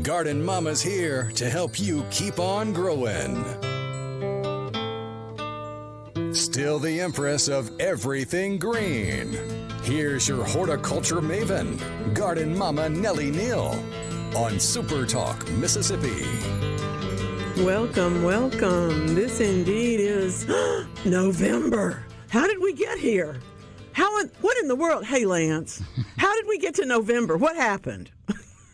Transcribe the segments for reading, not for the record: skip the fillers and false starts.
Garden Mama's here to help you keep on growing. Still the empress of everything green. Here's your horticulture maven, Garden Mama Nellie Neal, on SuperTalk, Mississippi. Welcome, welcome. This indeed is November. How did we get here? What in the world? Hey, Lance, how did we get to November? What happened?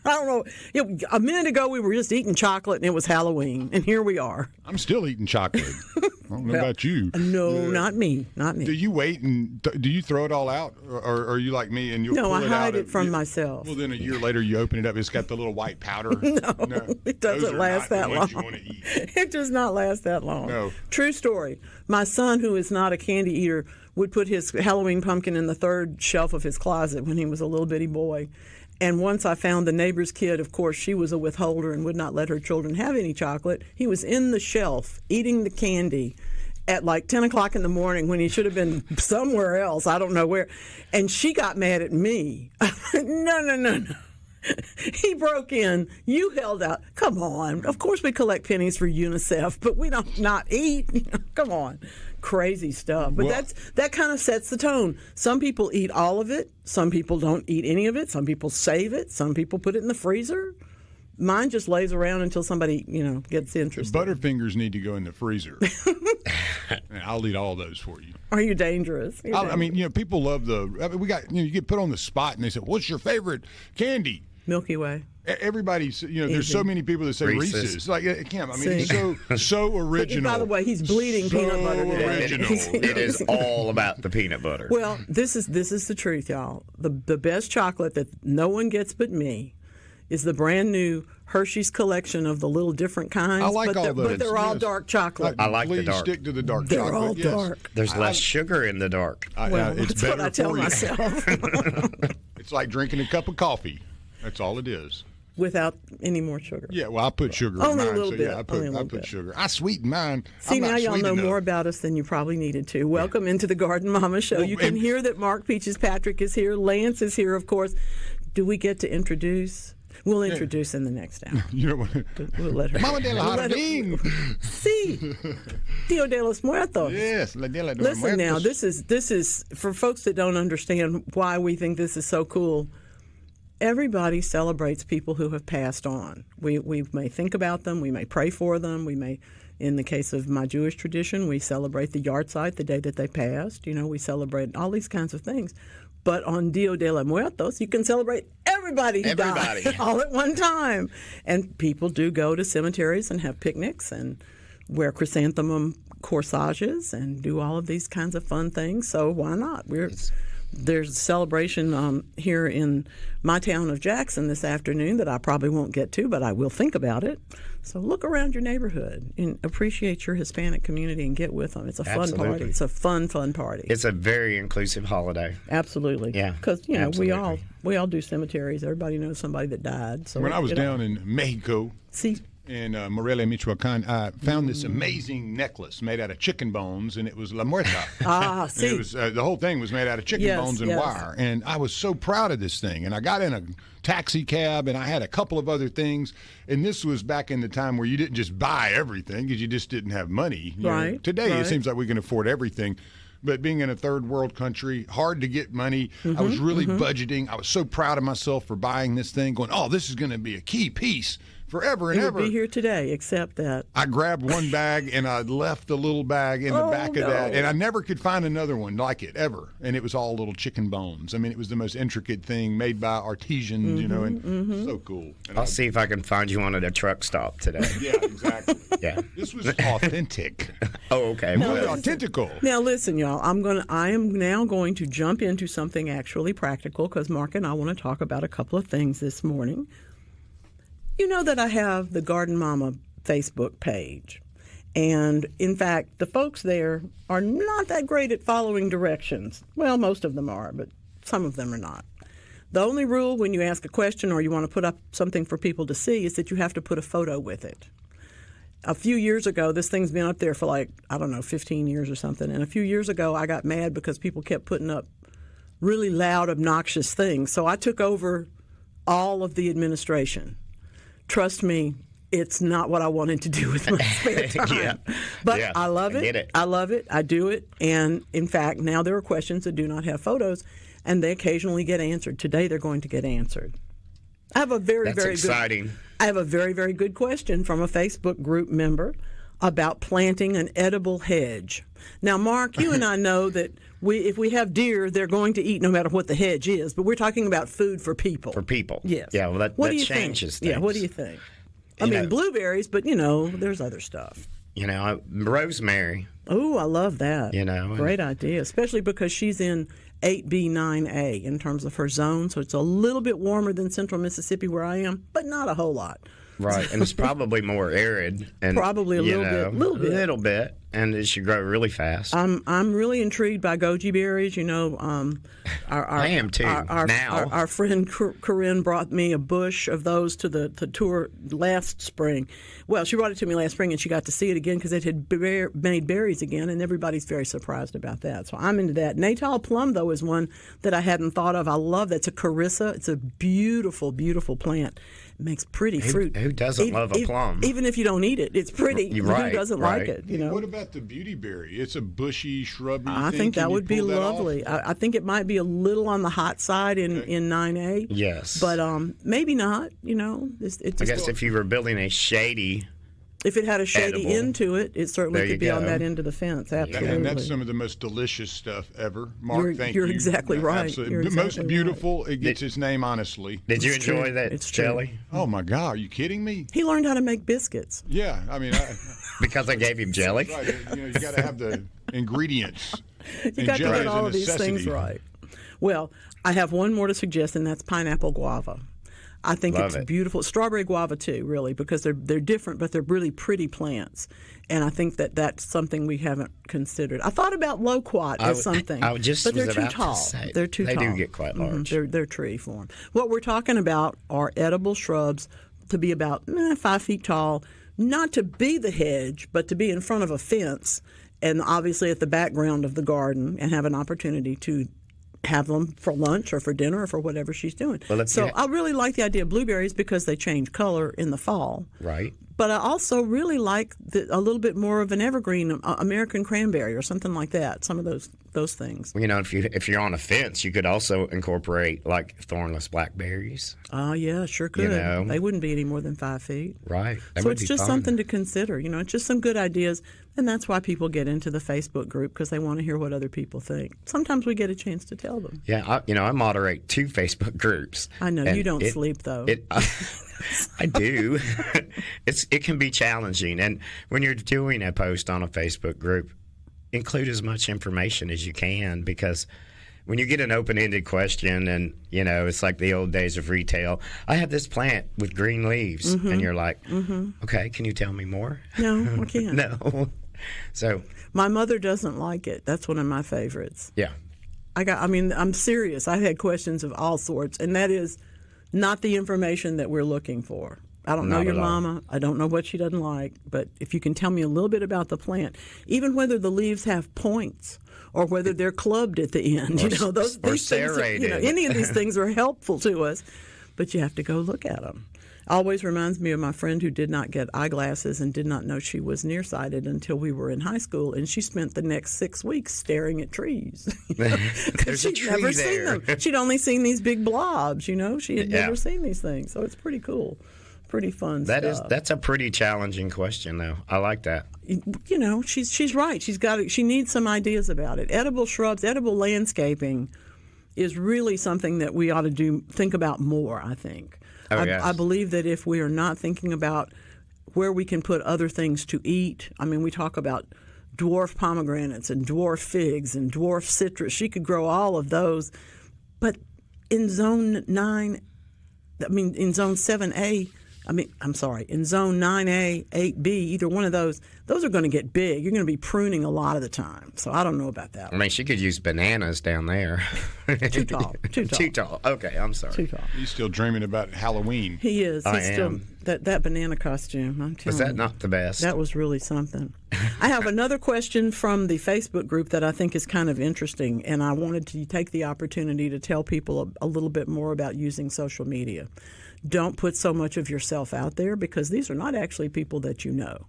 I don't know. A minute ago, we were just eating chocolate, and it was Halloween, and here we are. I'm still eating chocolate. I don't know about you. No, not me. Not me. Do you wait and do you throw it all out, or are you like me and you? No, pull I hide out it from myself. Well, then a year later, you open it up. It's got the little white powder. No, it doesn't last that long. You want to eat. It does not last that long. No. True story. My son, who is not a candy eater, would put his Halloween pumpkin in the third shelf of his closet when he was a little bitty boy. And once I found the neighbor's kid, of course, she was a withholder and would not let her children have any chocolate. He was in the shelf eating the candy at like 10 o'clock in the morning when he should have been somewhere else. I don't know where. And she got mad at me. No. He broke in. You held out. Come on. Of course we collect pennies for UNICEF, but we don't not eat. Come on. Crazy stuff. But that kind of sets the tone. Some people eat all of it. Some people don't eat any of it. Some people save it. Some people put it in the freezer. Mine just lays around until somebody, gets interested. Butterfingers need to go in the freezer. I'll eat all those for you. Are you dangerous? I mean, people love you get put on the spot and they say, "What's your favorite candy?" Milky Way. Everybody's, there's so many people that say Reese's. Like, Kim, I mean, it's so original. By the way, he's bleeding peanut butter today. Original. It is all about the peanut butter. Well, this is the truth, y'all. The best chocolate that no one gets but me is the brand new Hershey's collection of the little different kinds. I like all those. But they're all dark chocolate. I like the dark. Please stick to the dark they're chocolate. They're all dark. There's less sugar in the dark. That's what I tell myself. It's like drinking a cup of coffee. That's all it is. Without any more sugar. Yeah, well, I put sugar Only in mine. a little bit. I put sugar. I sweeten mine. See, now y'all know more about us than you probably needed to. Welcome into the Garden Mama Show. You can hear that Mark Peaches Patrick is here. Lance is here, of course. Do we get to introduce? We'll introduce in the next hour. We'll let her. Mama de la Jardín. Sí. Dia de los Muertos. Yes, la de los Muertos. Listen now, this is for folks that don't understand why we think this is so cool. Everybody celebrates people who have passed on. We may think about them. We may pray for them. We may, in the case of my Jewish tradition, we celebrate the yahrzeit the day that they passed. We celebrate all these kinds of things. But on Dia de los Muertos, you can celebrate everybody who died all at one time. And people do go to cemeteries and have picnics and wear chrysanthemum corsages and do all of these kinds of fun things. So why not? There's a celebration here in my town of Jackson this afternoon that I probably won't get to, but I will think about it. So look around your neighborhood and appreciate your Hispanic community and get with them. It's a fun party. It's a fun party. It's a very inclusive holiday. Absolutely. Yeah. Because, we all do cemeteries. Everybody knows somebody that died. So when I was down in Mexico. In Morelia, Michoacan, I found this amazing necklace made out of chicken bones, and it was La Muerta. See. It was, the whole thing was made out of chicken bones and wire. And I was so proud of this thing. And I got in a taxi cab, and I had a couple of other things. And this was back in the time where you didn't just buy everything because you just didn't have money. Today, it seems like we can afford everything. But being in a third world country, hard to get money. I was really budgeting. I was so proud of myself for buying this thing, going, this is going to be a key piece forever and ever. It would be here today, except that I grabbed one bag and I left a little bag in the back of that, and I never could find another one like it ever. And it was all little chicken bones. I mean, it was the most intricate thing made by artisans, and so cool. And I'll see if I can find you one at a truck stop today. Yeah, exactly. Yeah, this was authentic. Okay, authentical. Now listen, y'all. I am now going to jump into something actually practical because Mark and I want to talk about a couple of things this morning. You know that I have the Garden Mama Facebook page. And, in fact, the folks there are not that great at following directions. Well, most of them are, but some of them are not. The only rule when you ask a question or you want to put up something for people to see is that you have to put a photo with it. A few years ago, this thing's been up there for 15 years or something. And a few years ago, I got mad because people kept putting up really loud, obnoxious things. So I took over all of the administration. trust me, it's not what I wanted to do with my spare time. But I love it. Get it. I love it. I do it. And in fact, now there are questions that do not have photos, and they occasionally get answered. Today they're going to get answered. I have a very exciting. I have a very, very good question from a Facebook group member about planting an edible hedge. Now, Mark, you and I know that if we have deer, they're going to eat no matter what the hedge is, but we're talking about food for people. For people. Yes. Yeah, well, that changes things. Yeah, what do you think? I mean, blueberries, but, there's other stuff. Rosemary. Oh, I love that. Great idea, especially because she's in 8B, 9A in terms of her zone, so it's a little bit warmer than central Mississippi where I am, but not a whole lot. Right, and it's probably more arid. And, probably a little bit. And it should grow really fast. I'm really intrigued by goji berries. I am too. Our friend Corinne brought me a bush of those to the tour last spring. Well, she brought it to me last spring, and she got to see it again because it had made berries again, and everybody's very surprised about that. So I'm into that. Natal plum, though, is one that I hadn't thought of. I love that. It's a carissa. It's a beautiful, beautiful plant. It makes pretty fruit. Who doesn't love a plum? Even if you don't eat it, it's pretty. You're right, who doesn't like it? What about the beautyberry? It's a bushy, shrubby I think that would be lovely. I think it might be a little on the hot side in 9A. Yes. But maybe not, I guess if you were building a shady... If it had a shady edible, end to it, it certainly could be on that end of the fence. Absolutely. And that's some of the most delicious stuff ever. Mark, thank you. You're exactly right. Absolutely. You're exactly most beautiful. It gets its name, honestly. Did you enjoy that jelly? Oh, my God. Are you kidding me? He learned how to make biscuits. Yeah. I mean... Because I gave him jelly? Right. You got to have the ingredients. You got to get all of these things right. Well, I have one more to suggest, and that's pineapple guava. I think it's beautiful. Strawberry guava too, really, because they're different, but they're really pretty plants. And I think that's something we haven't considered. I thought about loquat as something, but they're too tall. They're too tall. They do get quite large. They're tree form. What we're talking about are edible shrubs to be about 5 feet tall, not to be the hedge, but to be in front of a fence and obviously at the background of the garden and have an opportunity to have them for lunch or for dinner or for whatever she's doing. So I really like the idea of blueberries because they change color in the fall. Right. But I also really like a little bit more of an evergreen American cranberry or something like that. Some of those things. Well, if you're on a fence, you could also incorporate like thornless blackberries. Oh yeah, sure could. They wouldn't be any more than 5 feet. Right. So it's just something to consider. It's just some good ideas, and that's why people get into the Facebook group because they want to hear what other people think. Sometimes we get a chance to tell them. Yeah, I moderate 2 Facebook groups. I know you don't sleep though. I do. It can be challenging, and when you're doing a post on a Facebook group, include as much information as you can, because when you get an open-ended question and it's like the old days of retail, I have this plant with green leaves, and you're like, okay, can you tell me more? No, I can't. No. So my mother doesn't like it. That's one of my favorites. Yeah. I'm serious. I've had questions of all sorts, and that is not the information that we're looking for. I don't know your mama. I don't know what she doesn't like. But if you can tell me a little bit about the plant, even whether the leaves have points or whether they're clubbed at the end, these serrated. Things, any of these things are helpful to us. But you have to go look at them. Always reminds me of my friend who did not get eyeglasses and did not know she was nearsighted until we were in high school, and she spent the next 6 weeks staring at trees. There's a tree never there. Seen them. She'd only seen these big blobs. She had never seen these things, so it's pretty cool, pretty fun stuff. That's a pretty challenging question, though. I like that. She's right. She needs some ideas about it. Edible shrubs, edible landscaping is really something that we ought to think about more, I think. I believe that if we are not thinking about where we can put other things to eat, we talk about dwarf pomegranates and dwarf figs and dwarf citrus. She could grow all of those. But in zone 9, in zone 7A, in zone 9A, 8B, either one of those are going to get big. You're going to be pruning a lot of the time. So I don't know about that one. She could use bananas down there. Too tall. Too tall. Okay, I'm sorry. Too tall. He's still dreaming about Halloween. He is. I am. That banana costume, I'm telling you. Was that not the best? That was really something. I have another question from the Facebook group that I think is kind of interesting, and I wanted to take the opportunity to tell people a little bit more about using social media. Don't put so much of yourself out there because these are not actually people that you know.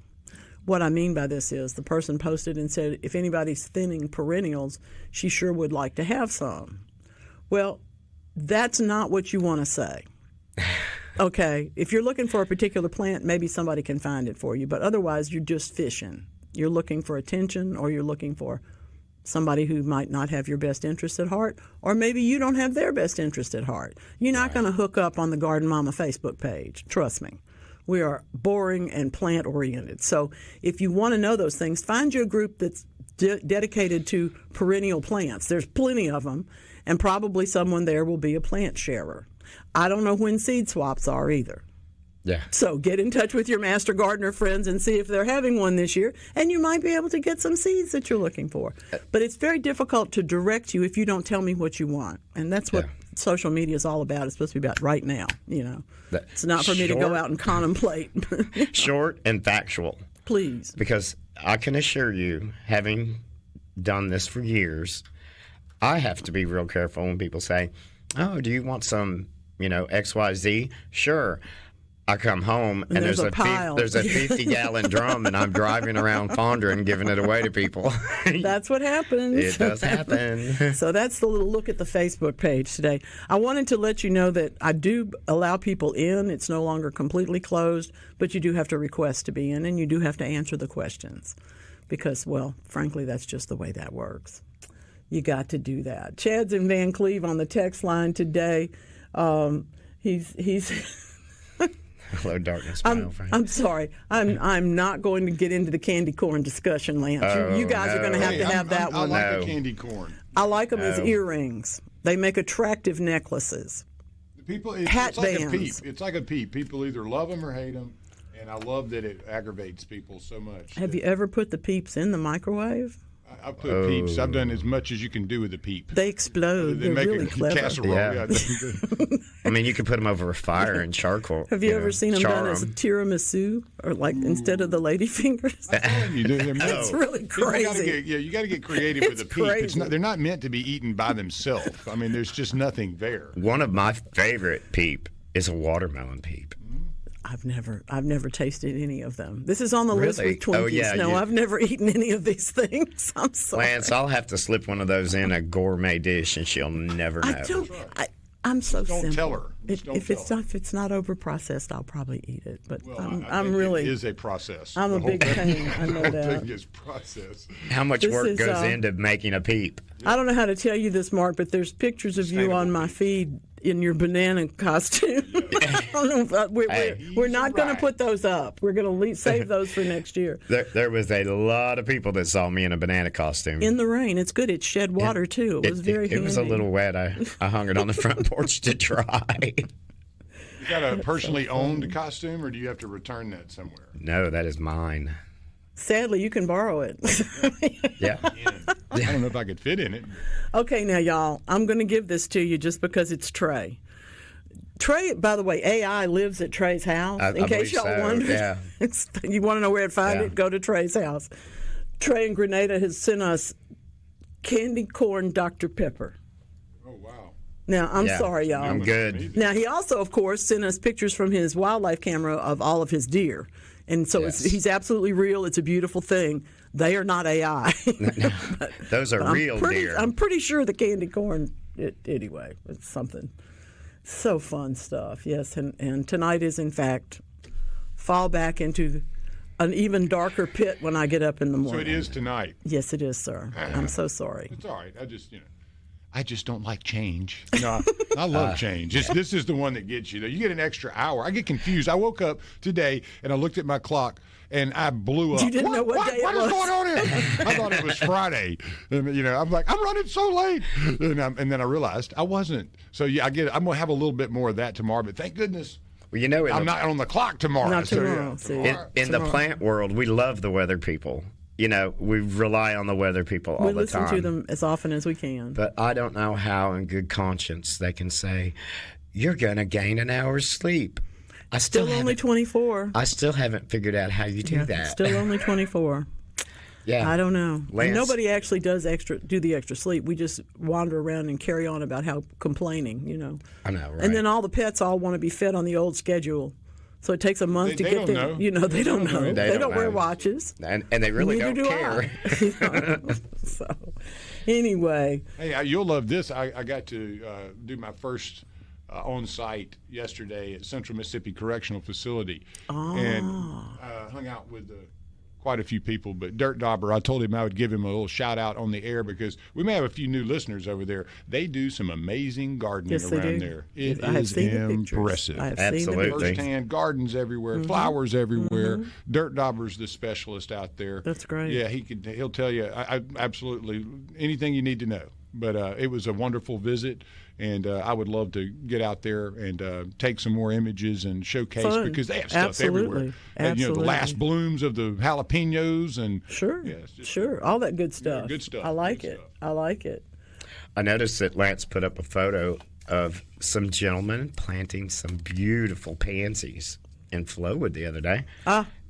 What I mean by this is the person posted and said, if anybody's thinning perennials, she sure would like to have some. Well, that's not what you want to say. Okay, if you're looking for a particular plant, maybe somebody can find it for you, but otherwise you're just fishing. You're looking for attention, or you're looking for somebody who might not have your best interest at heart, or maybe you don't have their best interest at heart. You're not going to hook up on the Garden Mama Facebook page. Trust me. We are boring and plant-oriented. So if you want to know those things, find you a group that's dedicated to perennial plants. There's plenty of them, and probably someone there will be a plant sharer. I don't know when seed swaps are either. Yeah. So get in touch with your master gardener friends and see if they're having one this year, and you might be able to get some seeds that you're looking for. But it's very difficult to direct you if you don't tell me what you want, and that's what social media is all about. It's supposed to be about right now, you know. It's not for me to go out and contemplate. Short and factual. Please. Because I can assure you, having done this for years, I have to be real careful when people say, oh, do you want some, XYZ? Sure. I come home and there's a pile. There's a 50-gallon drum, and I'm driving around pondering, giving it away to people. That's what happens. It does happen. So that's the little look at the Facebook page today. I wanted to let you know that I do allow people in. It's no longer completely closed, but you do have to request to be in, and you do have to answer the questions because, well, frankly, that's just the way that works. You got to do that. Chad's in Van Cleve on the text line today. He's Hello, darkness, my old friend. I'm sorry. I'm not going to get into the candy corn discussion, Lance. You guys are going to have that one. I like the candy corn. I like them as earrings. They make attractive necklaces. Hat it's like bands. A peep. It's like a peep. People either love them or hate them, and I love that it aggravates people so much. Have you ever put the peeps in the microwave? I've put peeps. I've done as much as you can do with a peep. They explode. They They're make really a clever. casserole. Yeah. I mean, you can put them over a fire and charcoal. Have you ever seen them char done as a tiramisu, or like instead of the lady fingers? It's really crazy. You got to get creative with a peep. Crazy. They're not meant to be eaten by themselves. I mean, there's just nothing there. One of my favorite peep is a watermelon peep. I've never tasted any of them. This is on the list with Twinkies. Oh, yeah, no, I've never eaten any of these things. I'm sorry. Lance, I'll have to slip one of those in a gourmet dish, and she'll never know. I'm so simple. Don't tell her. If it's not over processed, I'll probably eat it. But Well, I'm really. It is a process. I'm a big pain. I know The that. whole thing is process. How much work goes into making a peep? I don't know how to tell you this, Mark, but there's pictures of you on my feed in your banana costume. I don't know if we're not going to put those up. We're going to save those for next year. There was a lot of people that saw me in a banana costume. In the rain. It's good. It shed water, too. It was very handy. It was a little wet. I hung it on the front porch to dry. Is that a personally owned costume, or do you have to return that somewhere? No, that is mine. Sadly, you can borrow it. Yeah. I don't know if I could fit in it. Okay, now, y'all, I'm going to give this to you just because it's Trey. Trey, by the way, AI lives at Trey's house. In case y'all wonder. Yeah. You want to know where to find it? Go to Trey's house. Trey in Grenada has sent us candy corn Dr. Pepper. Oh, wow. Now, I'm sorry, y'all. I'm good. Now, he also, of course, sent us pictures from his wildlife camera of all of his deer. And so he's absolutely real. It's a beautiful thing. They are not AI. Those are real deer. I'm pretty sure the candy corn, anyway, it's something. So fun stuff, yes. And tonight is, in fact, fall back into an even darker pit when I get up in the morning. So it is tonight. Yes, it is, sir. I'm so sorry. It's all right. I just don't like change. No, I love change. This is the one that gets you. You get an extra hour. I get confused. I woke up today and I looked at my clock and I blew up. You didn't know what day it was. What is going on here? I thought it was Friday. And, I'm like, I'm running so late. And then I realized I wasn't. So yeah, I'm going to have a little bit more of that tomorrow. But thank goodness. Well, I'm not on the clock tomorrow. Not tomorrow. In the plant world, we love the weather people. We rely on the weather people all the time. We listen to them as often as we can. But I don't know how in good conscience they can say, you're going to gain an hour's sleep. Still only 24. I still haven't figured out how you do that. Still only 24. Yeah. I don't know. Lance. And nobody actually does do the extra sleep. We just wander around and carry on about how complaining, I know, right? And then all the pets all want to be fed on the old schedule. So it takes a month to They get don't them. know. They don't know. They don't wear know. watches. And they really Neither don't do care. I. So, anyway. Hey, you'll love this. I got to do my first on-site yesterday at Central Mississippi Correctional Facility, and hung out with quite a few people. But Dirt Dauber, I told him I would give him a little shout out on the air because we may have a few new listeners over there. They do some amazing gardening Yes, they around do. there. It I have is seen the pictures. impressive. I have Absolutely. seen the pictures. First-hand gardens everywhere, flowers everywhere. Dirt Dauber's the specialist out there. That's great. Yeah, he'll tell you I absolutely anything you need to know. But it was a wonderful visit, and I would love to get out there and take some more images and showcase because they have stuff everywhere. And, the last blooms of the jalapenos and Sure, yeah, it's just, sure, all that good stuff. good stuff. I like Good it. stuff. I like it. I noticed that Lance put up a photo of some gentlemen planting some beautiful pansies in Flowood the other day.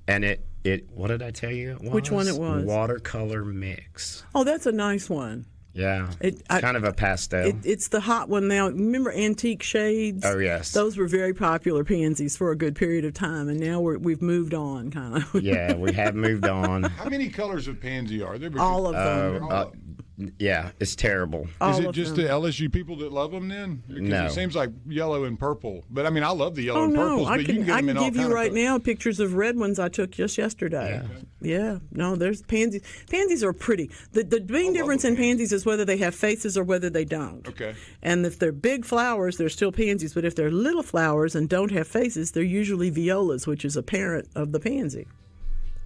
And it what did I tell you it was? Which one it was? Watercolor mix. Oh, that's a nice one. Yeah. Kind of a pastel. It's the hot one now. Remember antique shades? Oh, yes. Those were very popular pansies for a good period of time, and now we've moved on, kind of. Yeah, we have moved on. How many colors of pansy are there? Because All of them. Yeah, it's terrible. is it just the LSU people that love them then? Because No. it seems like yellow and purple. But I mean, I love the yellow Oh and no! purples. I But you can get I them can in all give you kind of right colors. now pictures of red ones I took just yesterday. Yeah. No, there's pansies. Pansies are pretty. The main difference in pansies is whether they have faces or whether they don't. Okay. And if they're big flowers, they're still pansies. But if they're little flowers and don't have faces, they're usually violas, which is a parent of the pansy.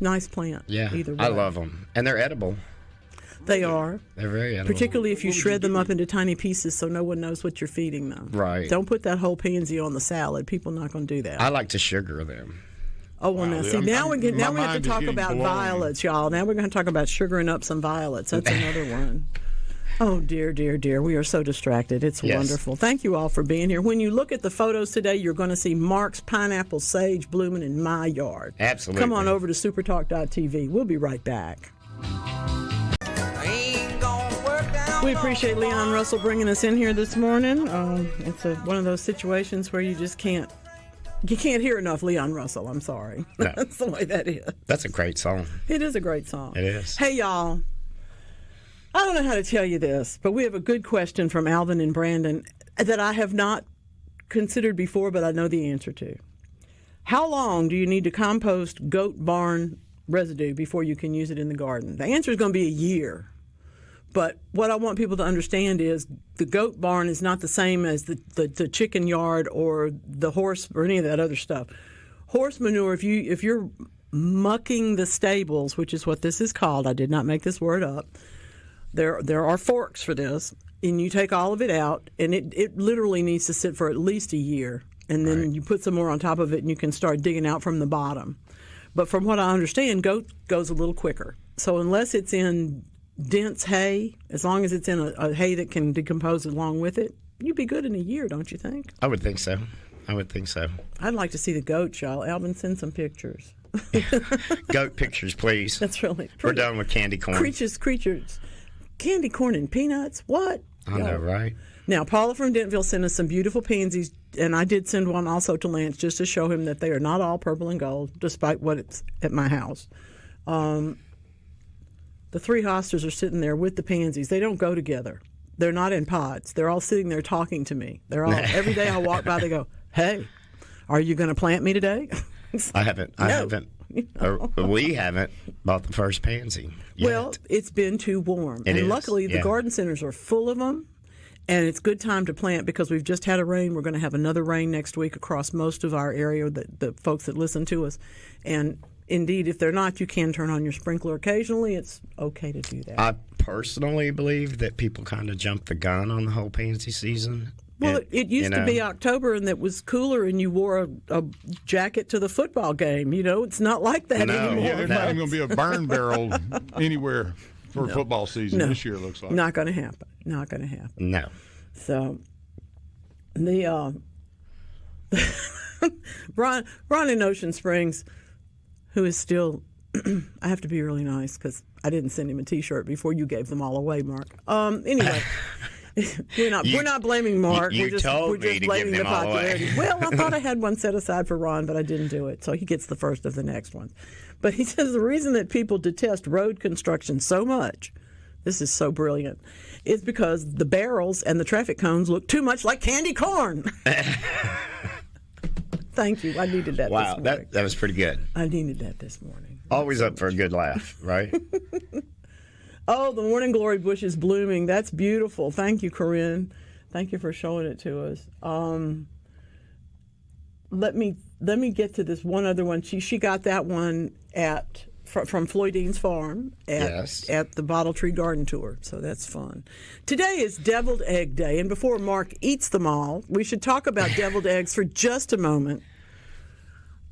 Nice plant. Yeah, Either way. I love them. And they're edible. They are. They're very edible. Particularly if you shred them up into tiny pieces so no one knows what you're feeding them. Right. Don't put that whole pansy on the salad. People are not going to do that. I like to sugar them. Oh, well, now, see, now we my have mind to is talk getting about blown. violets, y'all. Now we're going to talk about sugaring up some violets. That's another one. Oh, dear, dear, dear. We are so distracted. It's Yes. wonderful. Thank you all for being here. When you look at the photos today, you're going to see Mark's pineapple sage blooming in my yard. Absolutely. Come on over to supertalk.tv. We'll be right back. We appreciate Leon Russell bringing us in here this morning. It's one of those situations where you just can't hear enough Leon Russell. I'm sorry. No. That's the way that is. That's a great song. It is a great song. It is. Hey, y'all. I don't know how to tell you this, but we have a good question from Alvin and Brandon that I have not considered before, but I know the answer to. How long do you need to compost goat barn residue before you can use it in the garden? The answer is going to be a year. But what I want people to understand is the goat barn is not the same as the chicken yard or the horse or any of that other stuff. Horse manure, if you're mucking the stables, which is what this is called, I did not make this word up. There are forks for this, and you take all of it out, and it literally needs to sit for at least a year, and then you put some more on top of it, and you can start digging out from the bottom. But from what I understand, goat goes a little quicker. So unless it's in dense hay, as long as it's in a hay that can decompose along with it, you'd be good in a year, don't you think? I would think so. I'd like to see the goats, y'all. Alvin, send some pictures. Goat pictures, please. That's really We're done with candy corn. Creatures. Candy corn and peanuts? What? I know, right? Now, Paula from Dentville sent us some beautiful pansies, and I did send one also to Lance just to show him that they are not all purple and gold, despite what it's at my house. The three hostas are sitting there with the pansies. They don't go together. They're not in pods. They're all sitting there talking to me. They're all every day I walk by, they go, "Hey, are you going to plant me today?" I haven't. Or we haven't bought the first pansy yet. Well, it's been too warm. It is, luckily, the garden centers are full of them, and it's good time to plant because we've just had a rain. We're going to have another rain next week across most of our area, the folks that listen to us. And indeed, if they're not, you can turn on your sprinkler occasionally. It's okay to do that. I personally believe that people kind of jump the gun on the whole pansy season. Well, it used to be October, and it was cooler, and you wore a jacket to the football game. It's not like that anymore. Yeah, there's not even going to be a burn barrel anywhere for football season this year, it looks like. Not going to happen. Not going to happen. No. So, Ron in Ocean Springs, who is still I have to be really nice because I didn't send him a T-shirt before you gave them all away, Mark. Anyway, we're not blaming Mark. We're just blaming the popularity. Well, I thought I had one set aside for Ron, but I didn't do it, so he gets the first of the next ones. But he says the reason that people detest road construction so much, this is so brilliant, is because the barrels and the traffic cones look too much like candy corn. Thank you. I needed that this morning. Wow, that was pretty good. I needed that this morning. Always up for a good laugh, right? Oh, the morning glory bush is blooming. That's beautiful. Thank you, Corinne. Thank you for showing it to us. Let me get to this one other one. She got that one from Floydine's farm at the Bottle Tree Garden Tour. So that's fun. Today is Deviled Egg Day, and before Mark eats them all, we should talk about deviled eggs for just a moment.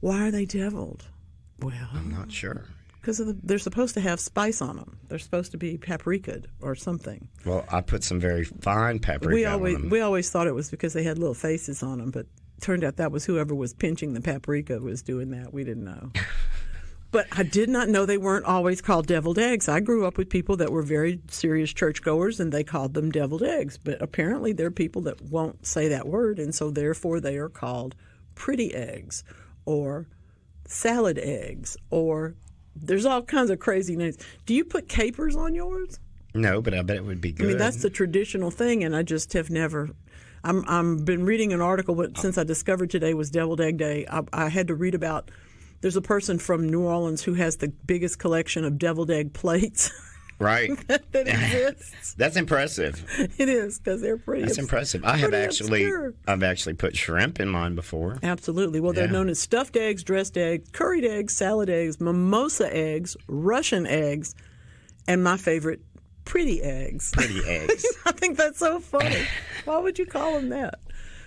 Why are they deviled? Well, I'm not sure. Because they're supposed to have spice on them. They're supposed to be paprika'd or something. Well, I put some very fine paprika on them. We always thought it was because they had little faces on them, but it turned out that was whoever was pinching the paprika was doing that. We didn't know. But I did not know they weren't always called deviled eggs. I grew up with people that were very serious churchgoers, and they called them deviled eggs. But apparently there are people that won't say that word, and so therefore they are called pretty eggs or salad eggs, or there's all kinds of crazy names. Do you put capers on yours? No, but I bet it would be good. I mean, that's the traditional thing, and I just have never. I'm been reading an article, but since I discovered today was Deviled Egg Day, I had to read about. There's a person from New Orleans who has the biggest collection of deviled egg plates. Right. that exists. That's impressive. It is, because they're pretty. That's impressive. I've actually put shrimp in mine before. Absolutely. Well, they're known as stuffed eggs, dressed eggs, curried eggs, salad eggs, mimosa eggs, Russian eggs, and my favorite, pretty eggs. Pretty eggs. I think that's so funny. Why would you call them that?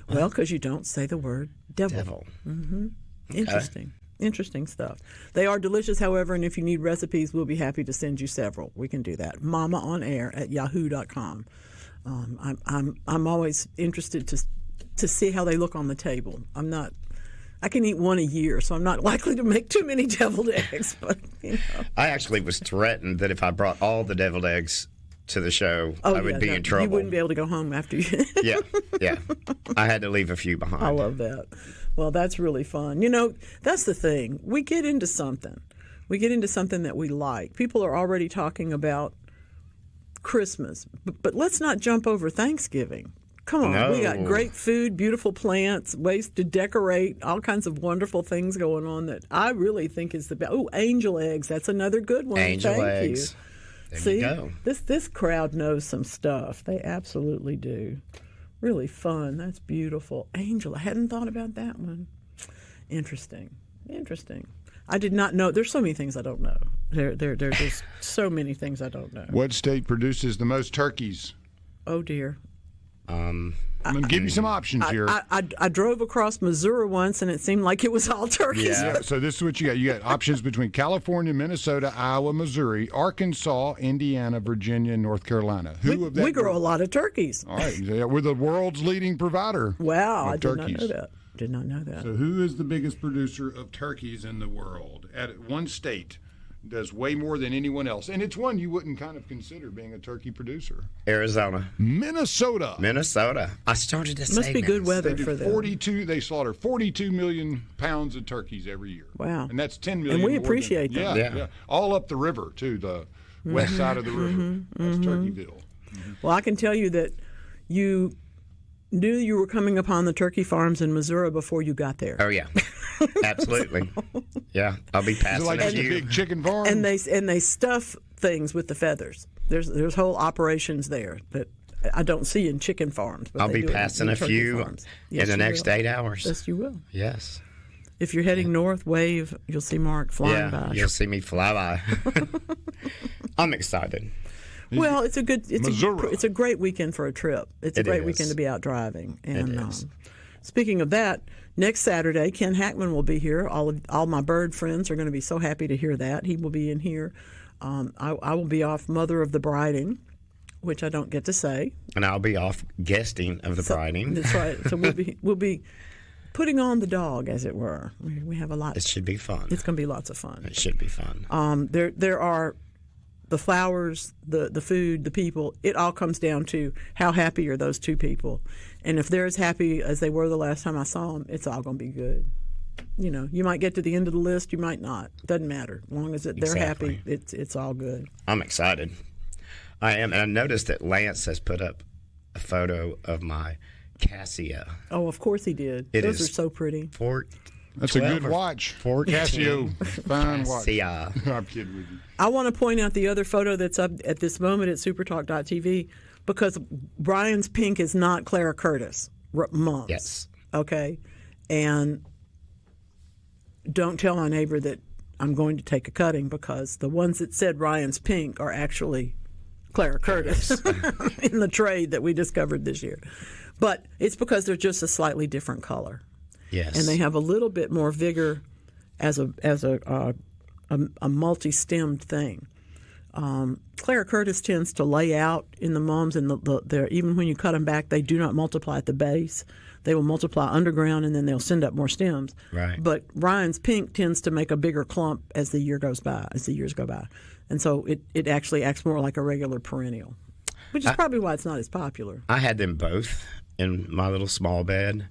Well, because you don't say the word devil. Mm-hmm. Interesting. Interesting stuff. They are delicious, however, and if you need recipes, we'll be happy to send you several. We can do that. mamaonair@yahoo.com. I'm always interested to see how they look on the table. I can eat one a year, so I'm not likely to make too many deviled eggs. But I actually was threatened that if I brought all the deviled eggs to the show, I would be in trouble. You wouldn't be able to go home after you. Yeah. I had to leave a few behind. I love that. Well, that's really fun. That's the thing. We get into something. We get into something that we like. People are already talking about Christmas, but let's not jump over Thanksgiving. Come on. No. We got great food, beautiful plants, ways to decorate, all kinds of wonderful things going on that I really think is the best. Oh, angel eggs. That's another good one. Angel Thank eggs. you. There See, you go. This crowd knows some stuff. They absolutely do. Really fun. That's beautiful. Angel. I hadn't thought about that one. Interesting. I did not know. There's so many things I don't know. There's just so many things I don't know. What state produces the most turkeys? Oh, dear. I'm going to give you some options here. I drove across Missouri once, and it seemed like it was all turkeys. Yeah, so this is what you got. You got options between California, Minnesota, Iowa, Missouri, Arkansas, Indiana, Virginia, and North Carolina. We grow a lot of turkeys. All right. We're the world's leading provider. Wow, I turkeys. Did not know that. So who is the biggest producer of turkeys in the world? At one state does way more than anyone else. And it's one you wouldn't kind of consider being a turkey producer. Arizona. Minnesota. I started to say Must be good weather for them. They slaughter 42 million pounds of turkeys every year. Wow. And that's 10 million. And we appreciate that. Yeah. All up the river, too, the west side of the river. That's Turkeyville. Well, I can tell you that you knew you were coming upon the turkey farms in Missouri before you got there. Oh, yeah. Absolutely. Yeah, I'll be passing Is it like a a few. big chicken farm? And they stuff things with the feathers. There's whole operations there that I don't see in chicken farms. But I'll they be do it passing in a turkey few farms. in Yes, the you next will. 8 hours. Yes, you will. Yes. If you're heading north, wave. You'll see Mark flying by. You'll see me fly by. I'm excited. Well, it's a great weekend for a trip. It's a great is. weekend to be out driving. And It is. speaking of that, next Saturday, Ken Hackman will be here. All my bird friends are going to be so happy to hear that. He will be in here. I will be off Mother of the Briding, which I don't get to say. And I'll be off guesting of the briding. That's right. So we'll be putting on the dog, as it were. We have a lot. It should be fun. It's going to be lots of fun. It should be fun. There are the flowers, the food, the people. It all comes down to how happy are those two people. And if they're as happy as they were the last time I saw them, it's all going to be good. You know, you might get to the end of the list, you might not. Doesn't matter. As long as they're happy, it's all good. I'm excited. I am. And I noticed that Lance has put up a photo of my Cassia. Oh, of course he did. Those are so pretty. That's a good watch. Casio, fine watch. I'm kidding with you. I want to point out the other photo that's up at this moment at SuperTalk.tv because Brian's pink is not Clara Curtis mums. Yes. Okay. And don't tell my neighbor that I'm going to take a cutting because the ones that said Ryan's pink are actually Clara Curtis in the trade that we discovered this year. But it's because they're just a slightly different color. Yes. And they have a little bit more vigor as a multi-stemmed thing. Clara Curtis tends to lay out in the mums, and even when you cut them back, they do not multiply at the base. They will multiply underground, and then they'll send up more stems. Right. But Ryan's pink tends to make a bigger clump as the years go by. And so it actually acts more like a regular perennial, which is probably why it's not as popular. I had them both in my little small bed,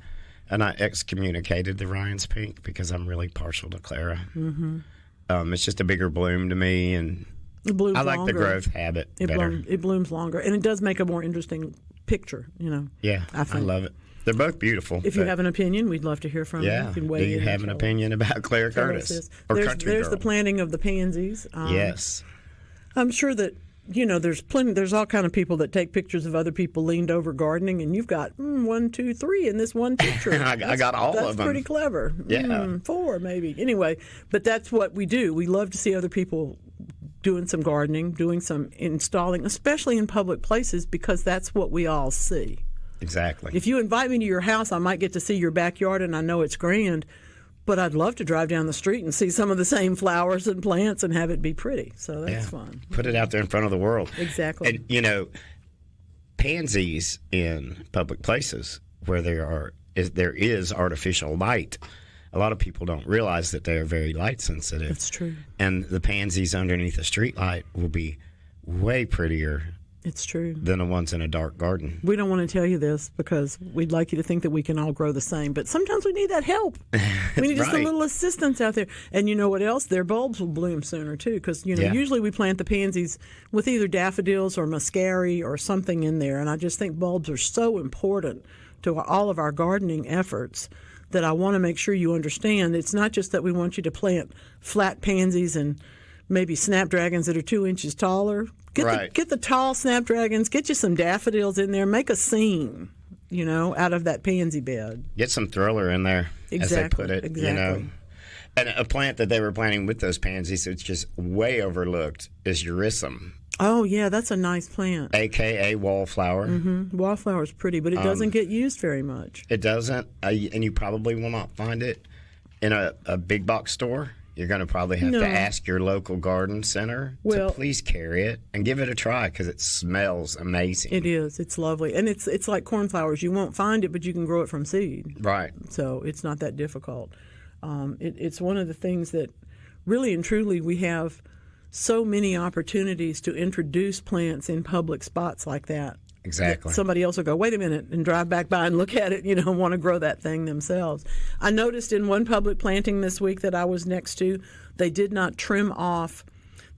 and I excommunicated the Ryan's pink because I'm really partial to Clara. Mm-hmm. It's just a bigger bloom to me, and I like longer. the growth habit better. It blooms longer, and it does make a more interesting picture, you know. Yeah, I love it. They're both beautiful. If you have an opinion, we'd love to hear from you. Yeah. Do you have an opinion about Clara Curtis? Or Country There's Girl? the planting of the pansies. Yes. I'm sure that, you know, there's all kind of people that take pictures of other people leaned over gardening, and you've got 1, 2, 3 in this one picture. I got all of them. That's pretty clever. Yeah. 4 maybe. Anyway, but that's what we do. We love to see other people doing some gardening, doing some installing, especially in public places, because that's what we all see. Exactly. If you invite me to your house, I might get to see your backyard, and I know it's grand, but I'd love to drive down the street and see some of the same flowers and plants and have it be pretty. So that's fun. Put it out there in front of the world. Exactly. And, you know, pansies in public places where there is artificial light, a lot of people don't realize that they are very light sensitive. That's true. And the pansies underneath a street light will be way prettier. It's true. Than the ones in a dark garden. We don't want to tell you this because we'd like you to think that we can all grow the same, but sometimes we need that help. We need just a little assistance out there. And you know what else? Their bulbs will bloom sooner, too, because usually we plant the pansies with either daffodils or muscari or something in there, and I just think bulbs are so important to all of our gardening efforts that I want to make sure you understand. It's not just that we want you to plant flat pansies and maybe snapdragons that are 2 inches taller. Get the tall snapdragons, get you some daffodils in there, make a scene, out of that pansy bed. Get some thriller in there, as they put it, Exactly. And a plant that they were planting with those pansies, it's just way overlooked, is Eurysum. Oh, yeah, that's a nice plant. A.K.A. wallflower. Mm-hmm. Wallflower is pretty, but it doesn't get used very much. It doesn't, and you probably will not find it in a big box store. You're going to probably have to ask your local garden center to please carry it and give it a try because it smells amazing. It is. It's lovely. And it's like cornflowers. You won't find it, but you can grow it from seed. Right. So it's not that difficult. It's one of the things that really and truly we have so many opportunities to introduce plants in public spots like that. Exactly. Somebody else will go, wait a minute, and drive back by and look at it, want to grow that thing themselves. I noticed in one public planting this week that I was next to, they did not trim off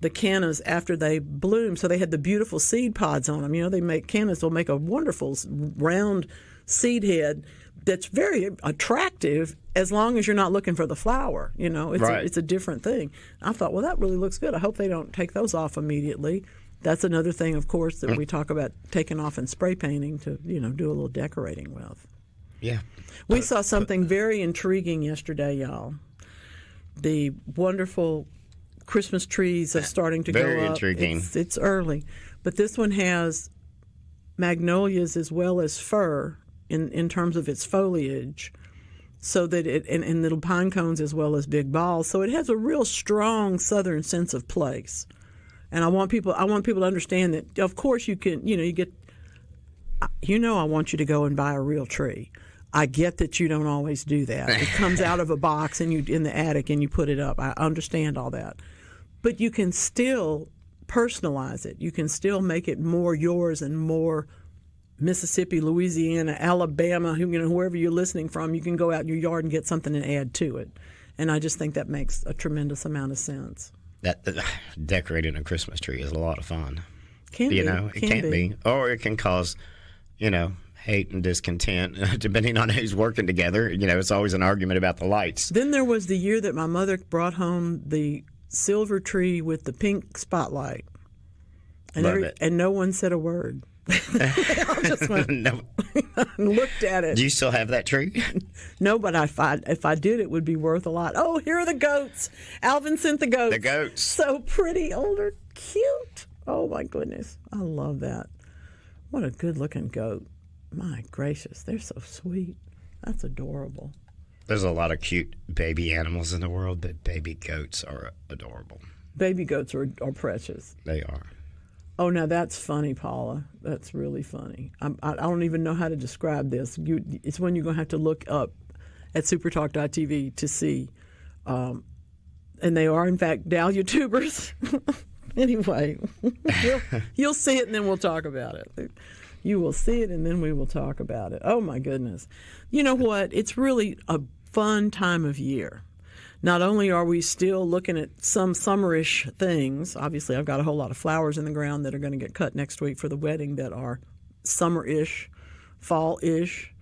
the cannas after they bloom, so they had the beautiful seed pods on them. They make cannas, they'll make a wonderful round seed head that's very attractive as long as you're not looking for the flower. It's a different thing. I thought, well, that really looks good. I hope they don't take those off immediately. That's another thing, of course, that we talk about taking off and spray painting to, do a little decorating with. Yeah. We saw something very intriguing yesterday, y'all. The wonderful Christmas trees are starting to go up. Very intriguing. It's early. But this one has magnolias as well as fir in terms of its foliage, so that and little pine cones as well as big balls. So it has a real strong southern sense of place. And I want people to understand that, of course, you can, I want you to go and buy a real tree. I get that you don't always do that. It comes out of a box and you in the attic and you put it up. I understand all that. But you can still personalize it. You can still make it more yours and more Mississippi, Louisiana, Alabama, whoever you're listening from. You can go out in your yard and get something and add to it. And I just think that makes a tremendous amount of sense. That decorating a Christmas tree is a lot of fun. Can be. It can be. Or it can cause, hate and discontent, depending on who's working together. It's always an argument about the lights. Then there was the year that my mother brought home the silver tree with the pink spotlight. And no one said a word. I just went No. and looked at it. Do you still have that tree? No, but if I did, it would be worth a lot. Oh, here are the goats. Alvin sent the goats. The goats. So pretty, older, cute. Oh, my goodness. I love that. What a good-looking goat. My gracious, they're so sweet. That's adorable. There's a lot of cute baby animals in the world, but baby goats are adorable. Baby goats are precious. They are. Oh, now that's funny, Paula. That's really funny. I don't even know how to describe this. It's when you're going to have to look up at supertalk.tv to see. And they are, in fact, dahlia tubers. Anyway, you'll see it and then we'll talk about it. You will see it and then we will talk about it. Oh, my goodness. You know what? It's really a fun time of year. Not only are we still looking at some summerish things, obviously I've got a whole lot of flowers in the ground that are going to get cut next week for the wedding that are summer-ish, fall-ish.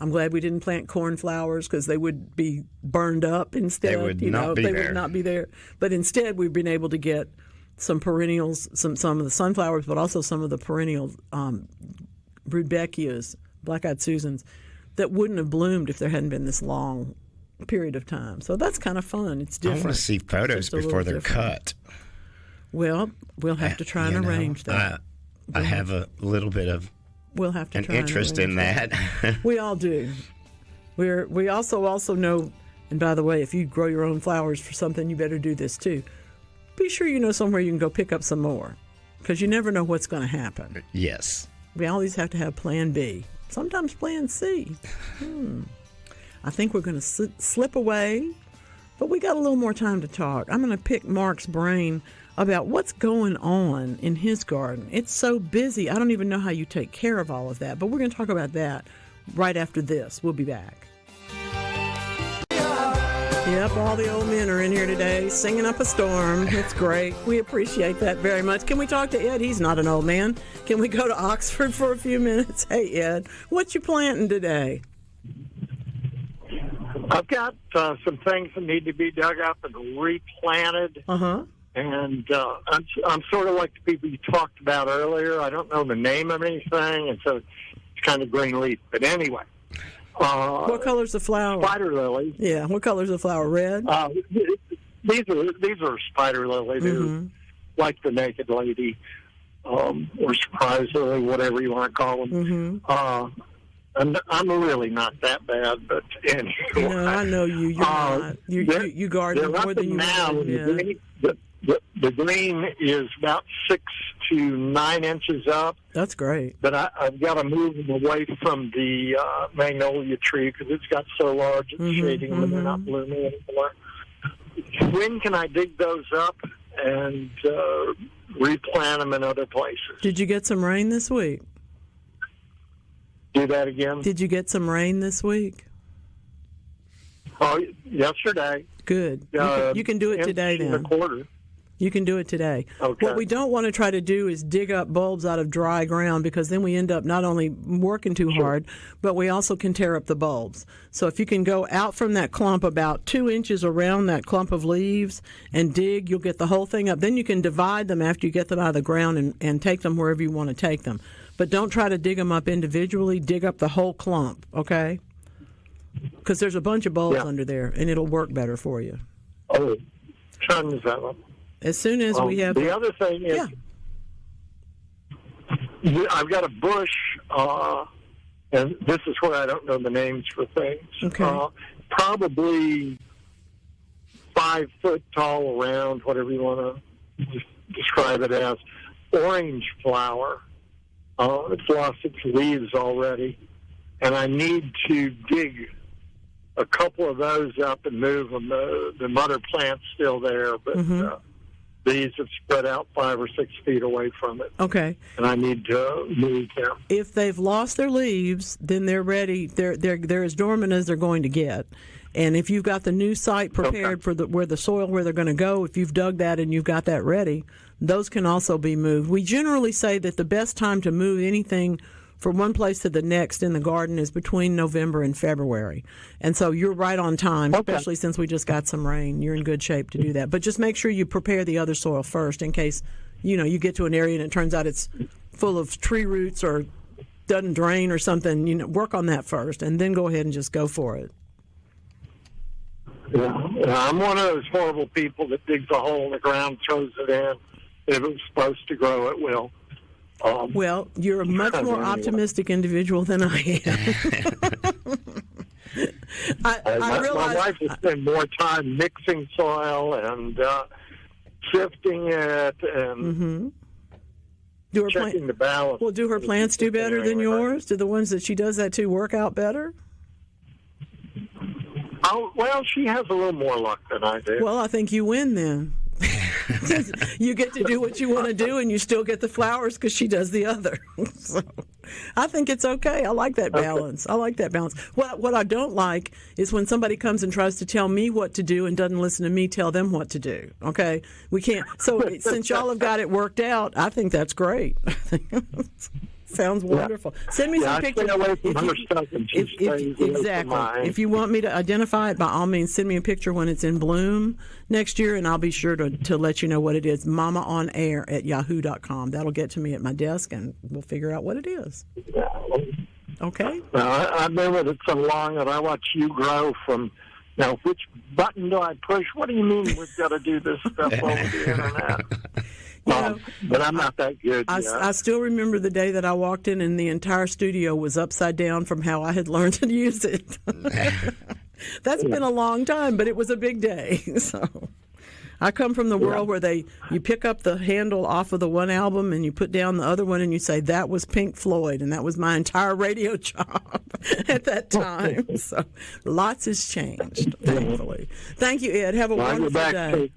I'm glad we didn't plant cornflowers because they would be burned up instead. They would not be there. But instead we've been able to get some perennials, some of the sunflowers, but also some of the perennial rudbeckias, black-eyed Susans, that wouldn't have bloomed if there hadn't been this long period of time. So that's kind of fun. It's different. I want to see photos before they're cut. Well, we'll have to try and arrange that. I have a little bit of an interest in that. We all do. We also know, and by the way, if you grow your own flowers for something, you better do this too. Be sure you know somewhere you can go pick up some more, because you never know what's going to happen. Yes. We always have to have plan B. Sometimes plan C. I think we're going to slip away, but we got a little more time to talk. I'm going to pick Mark's brain about what's going on in his garden. It's so busy. I don't even know how you take care of all of that, but we're going to talk about that right after this. We'll be back. Yep, all the old men are in here today singing up a storm. It's great. We appreciate that very much. Can we talk to Ed? He's not an old man. Can we go to Oxford for a few minutes? Hey, Ed, what you planting today? I've got some things that need to be dug up and replanted. Uh-huh. And I'm sort of like the people you talked about earlier. I don't know the name of anything, and so it's kind of green leaf. But anyway. What color's the flower? Spider lily. Yeah, what color's the flower? Red? These are spider lily. They're like the naked lady, or surprise lily, whatever you want to call them. I'm really not that bad, but anyway. No, I know you. You're not. You garden more than you want. The green is about 6 to 9 inches up. That's great. But I've got to move them away from the magnolia tree because it's got so large it's shading them and they're not blooming anymore. When can I dig those up and replant them in other places? Did you get some rain this week? Do that again? Did you get some rain this week? Oh, yesterday. Good. You can do it today then. You can do it today. Okay. What we don't want to try to do is dig up bulbs out of dry ground because then we end up not only working too hard, but we also can tear up the bulbs. So if you can go out from that clump about 2 inches around that clump of leaves and dig, you'll get the whole thing up. Then you can divide them after you get them out of the ground and take them wherever you want to take them. But don't try to dig them up individually. Dig up the whole clump, okay? Because there's a bunch of bulbs under there, and it'll work better for you. Oh, tons of them. As soon as we have... The other thing is, I've got a bush, and this is where I don't know the names for things. Okay. Probably 5 foot tall around, whatever you want to describe it as. Orange flower. It's lost its leaves already. and I need to dig a couple of those up and move them. The mother plant's still there, but these have spread out 5 or 6 feet away from it. Okay. And I need to move them. If they've lost their leaves, then they're ready. They're as dormant as they're going to get. And if you've got the new site prepared for where they're going to go, if you've dug that and you've got that ready, those can also be moved. We generally say that the best time to move anything from one place to the next in the garden is between November and February. And so you're right on time, especially since we just got some rain. You're in good shape to do that. But just make sure you prepare the other soil first in case, you get to an area and it turns out it's full of tree roots or doesn't drain or something. Work on that first and then go ahead and just go for it. Yeah, I'm one of those horrible people that digs a hole in the ground, throws it in. If it's supposed to grow, it will. Well, you're a much more optimistic individual than I am. I realize my wife has spent more time mixing soil and sifting it and checking the balance. Well, do her plants do better than yours? Do the ones that she does that to work out better? Oh, well, she has a little more luck than I do. Well, I think you win then. You get to do what you want to do, and you still get the flowers because she does the other. So, I think it's okay. I like that balance. What I don't like is when somebody comes and tries to tell me what to do and doesn't listen to me tell them what to do. Okay, we can't. So since y'all have got it worked out, I think that's great. Sounds wonderful. Send me some pictures. Exactly. If you want me to identify it, by all means, send me a picture when it's in bloom next year, and I'll be sure to let you know what it is. MamaOnAir@yahoo.com. That'll get to me at my desk, and we'll figure out what it is. Okay? Well, I've been with it so long that I watch you grow from, now, which button do I push? What do you mean we've got to do this stuff over the internet? But I'm not that good. I still remember the day that I walked in and the entire studio was upside down from how I had learned to use it. That's been a long time, but it was a big day. So I come from the world where you pick up the handle off of the one album and you put down the other one and you say, that was Pink Floyd, and that was my entire radio job at that time. So lots has changed, thankfully. Thank you, Ed. Have a wonderful day.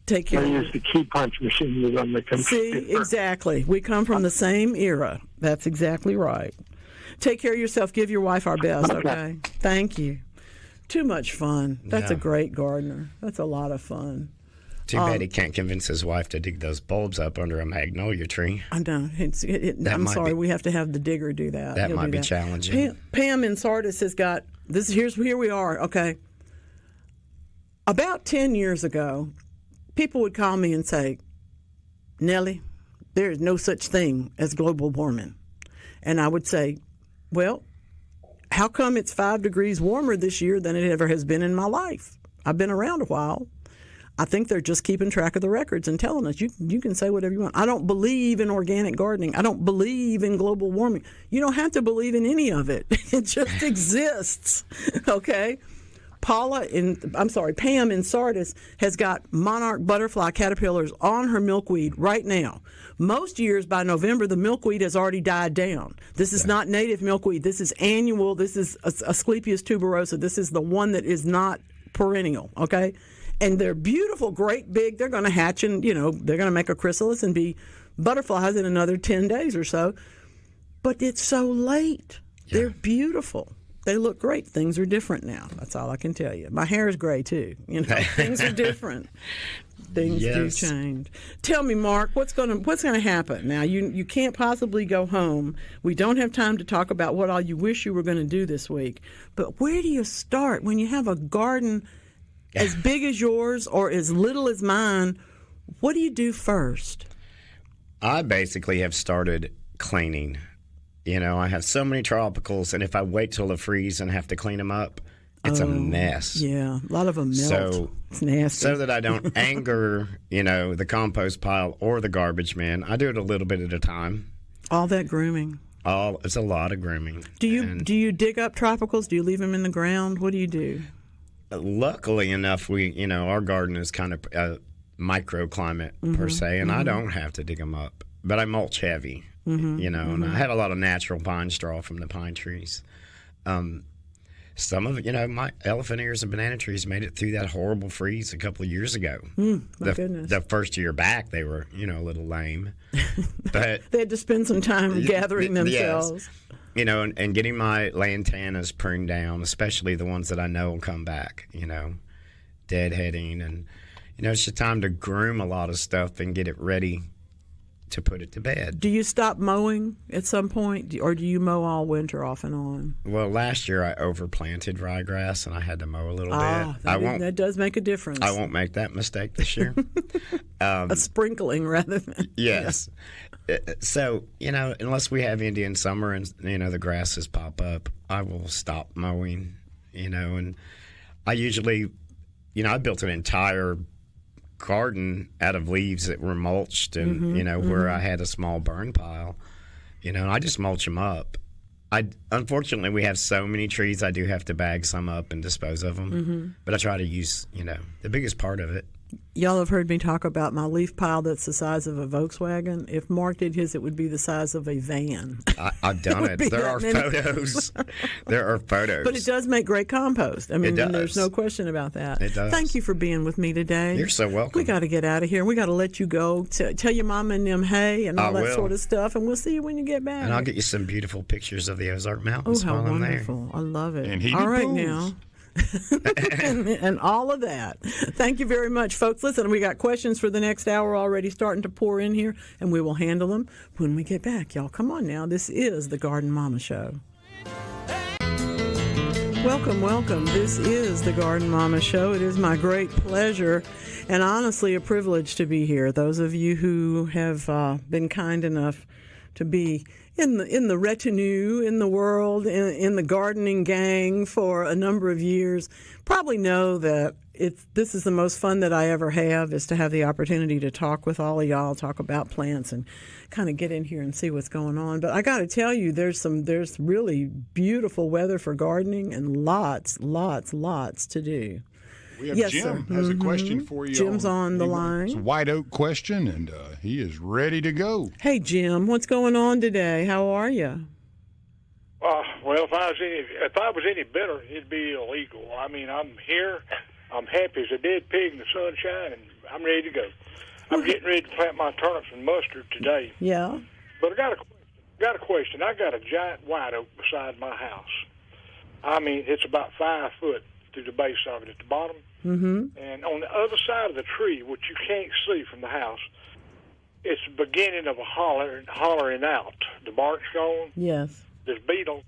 Take care. I use the key punch machine on the computer. See, exactly. We come from the same era. That's exactly right. Take care of yourself. Give your wife our best, okay? Thank you. Too much fun. That's a great gardener. That's a lot of fun. Too bad he can't convince his wife to dig those bulbs up under a magnolia tree. I know. I'm sorry. We have to have the digger do that. That might be challenging. Pam in Sardis has got this. Here we are. Okay. About 10 years ago, people would call me and say, Nellie, there is no such thing as global warming. And I would say, well, how come it's 5 degrees warmer this year than it ever has been in my life? I've been around a while. I think they're just keeping track of the records and telling us, you can say whatever you want. I don't believe in organic gardening. I don't believe in global warming. You don't have to believe in any of it. It just exists, okay? Pam in Sardis has got monarch butterfly caterpillars on her milkweed right now. Most years by November, the milkweed has already died down. This is not native milkweed. This is annual. This is Asclepias tuberosa. This is the one that is not perennial, okay? And they're beautiful, great big. They're going to hatch and, they're going to make a chrysalis and be butterflies in another 10 days or so. But it's so late. Yeah. They're beautiful. They look great. Things are different now. That's all I can tell you. My hair is gray, too. Things are different. Things do change. Tell me, Mark, what's going to happen? Now, you can't possibly go home. We don't have time to talk about what all you wish you were going to do this week. But where do you start when you have a garden as big as yours or as little as mine? What do you do first? I basically have started cleaning. I have so many tropicals, and if I wait till they freeze and have to clean them up, it's a mess. Yeah, a lot of them melt. So it's nasty. So that I don't anger, the compost pile or the garbage man, I do it a little bit at a time. All that grooming. It's a lot of grooming. Do you dig up tropicals? Do you leave them in the ground? What do you do? Luckily enough, our garden is kind of a microclimate per se, and I don't have to dig them up. But I mulch heavy. and I had a lot of natural pine straw from the pine trees. Some of it, my elephant ears and banana trees made it through that horrible freeze a couple of years ago. My goodness. The first year back, they were, a little lame. But they had to spend some time gathering themselves. Yes. And getting my lantanas pruned down, especially the ones that I know will come back, deadheading. And, it's just time to groom a lot of stuff and get it ready to put it to bed. Do you stop mowing at some point, or do you mow all winter off and on? Well, last year I overplanted ryegrass, and I had to mow a little bit. That does make a difference. I won't make that mistake this year. A sprinkling rather than... Yes. Yeah. So, unless we have Indian summer and, the grasses pop up, I will stop mowing, and I usually, I built an entire garden out of leaves that were mulched and where I had a small burn pile, and I just mulch them up. Unfortunately, we have so many trees, I do have to bag some up and dispose of them, but I try to use the biggest part of it. Y'all have heard me talk about my leaf pile that's the size of a Volkswagen. If Mark did his, it would be the size of a van. I've done it. There are photos. There are photos. But it does make great compost. I mean, there's no question about that. It does. Thank you for being with me today. You're so welcome. We got to get out of here. We got to let you go. Tell your mama and them hey and all that sort of stuff, and we'll see you when you get back. And I'll get you some beautiful pictures of the Ozark Mountains while I'm there. Oh, how wonderful. I love it. And all right now. and all of that. Thank you very much, folks. Listen, we got questions for the next hour already starting to pour in here, and we will handle them when we get back. Y'all, come on now. This is the Garden Mama Show. Welcome. This is the Garden Mama Show. It is my great pleasure and honestly a privilege to be here. Those of you who have been kind enough to be in the retinue, in the world, in the gardening gang for a number of years, probably know that this is the most fun that I ever have, is to have the opportunity to talk with all of y'all, talk about plants, and kind of get in here and see what's going on. But I got to tell you, there's really beautiful weather for gardening and lots to do. We have yes, Jim sir. has a question for you. Jim's on the line. It's a white oak question, and he is ready to go. Hey, Jim, what's going on today? How are you? Well, if I was any better, it'd be illegal. I mean, I'm here. I'm happy as a dead pig in the sunshine, and I'm ready to go. I'm getting ready to plant my turnips and mustard today. Yeah. But I got a question. I got a giant white oak beside my house. I mean, it's about 5 foot through the base of it at the bottom. Mm-hmm. And on the other side of the tree, which you can't see from the house, it's the beginning of a hollering out. The bark's gone. Yes. There's beetles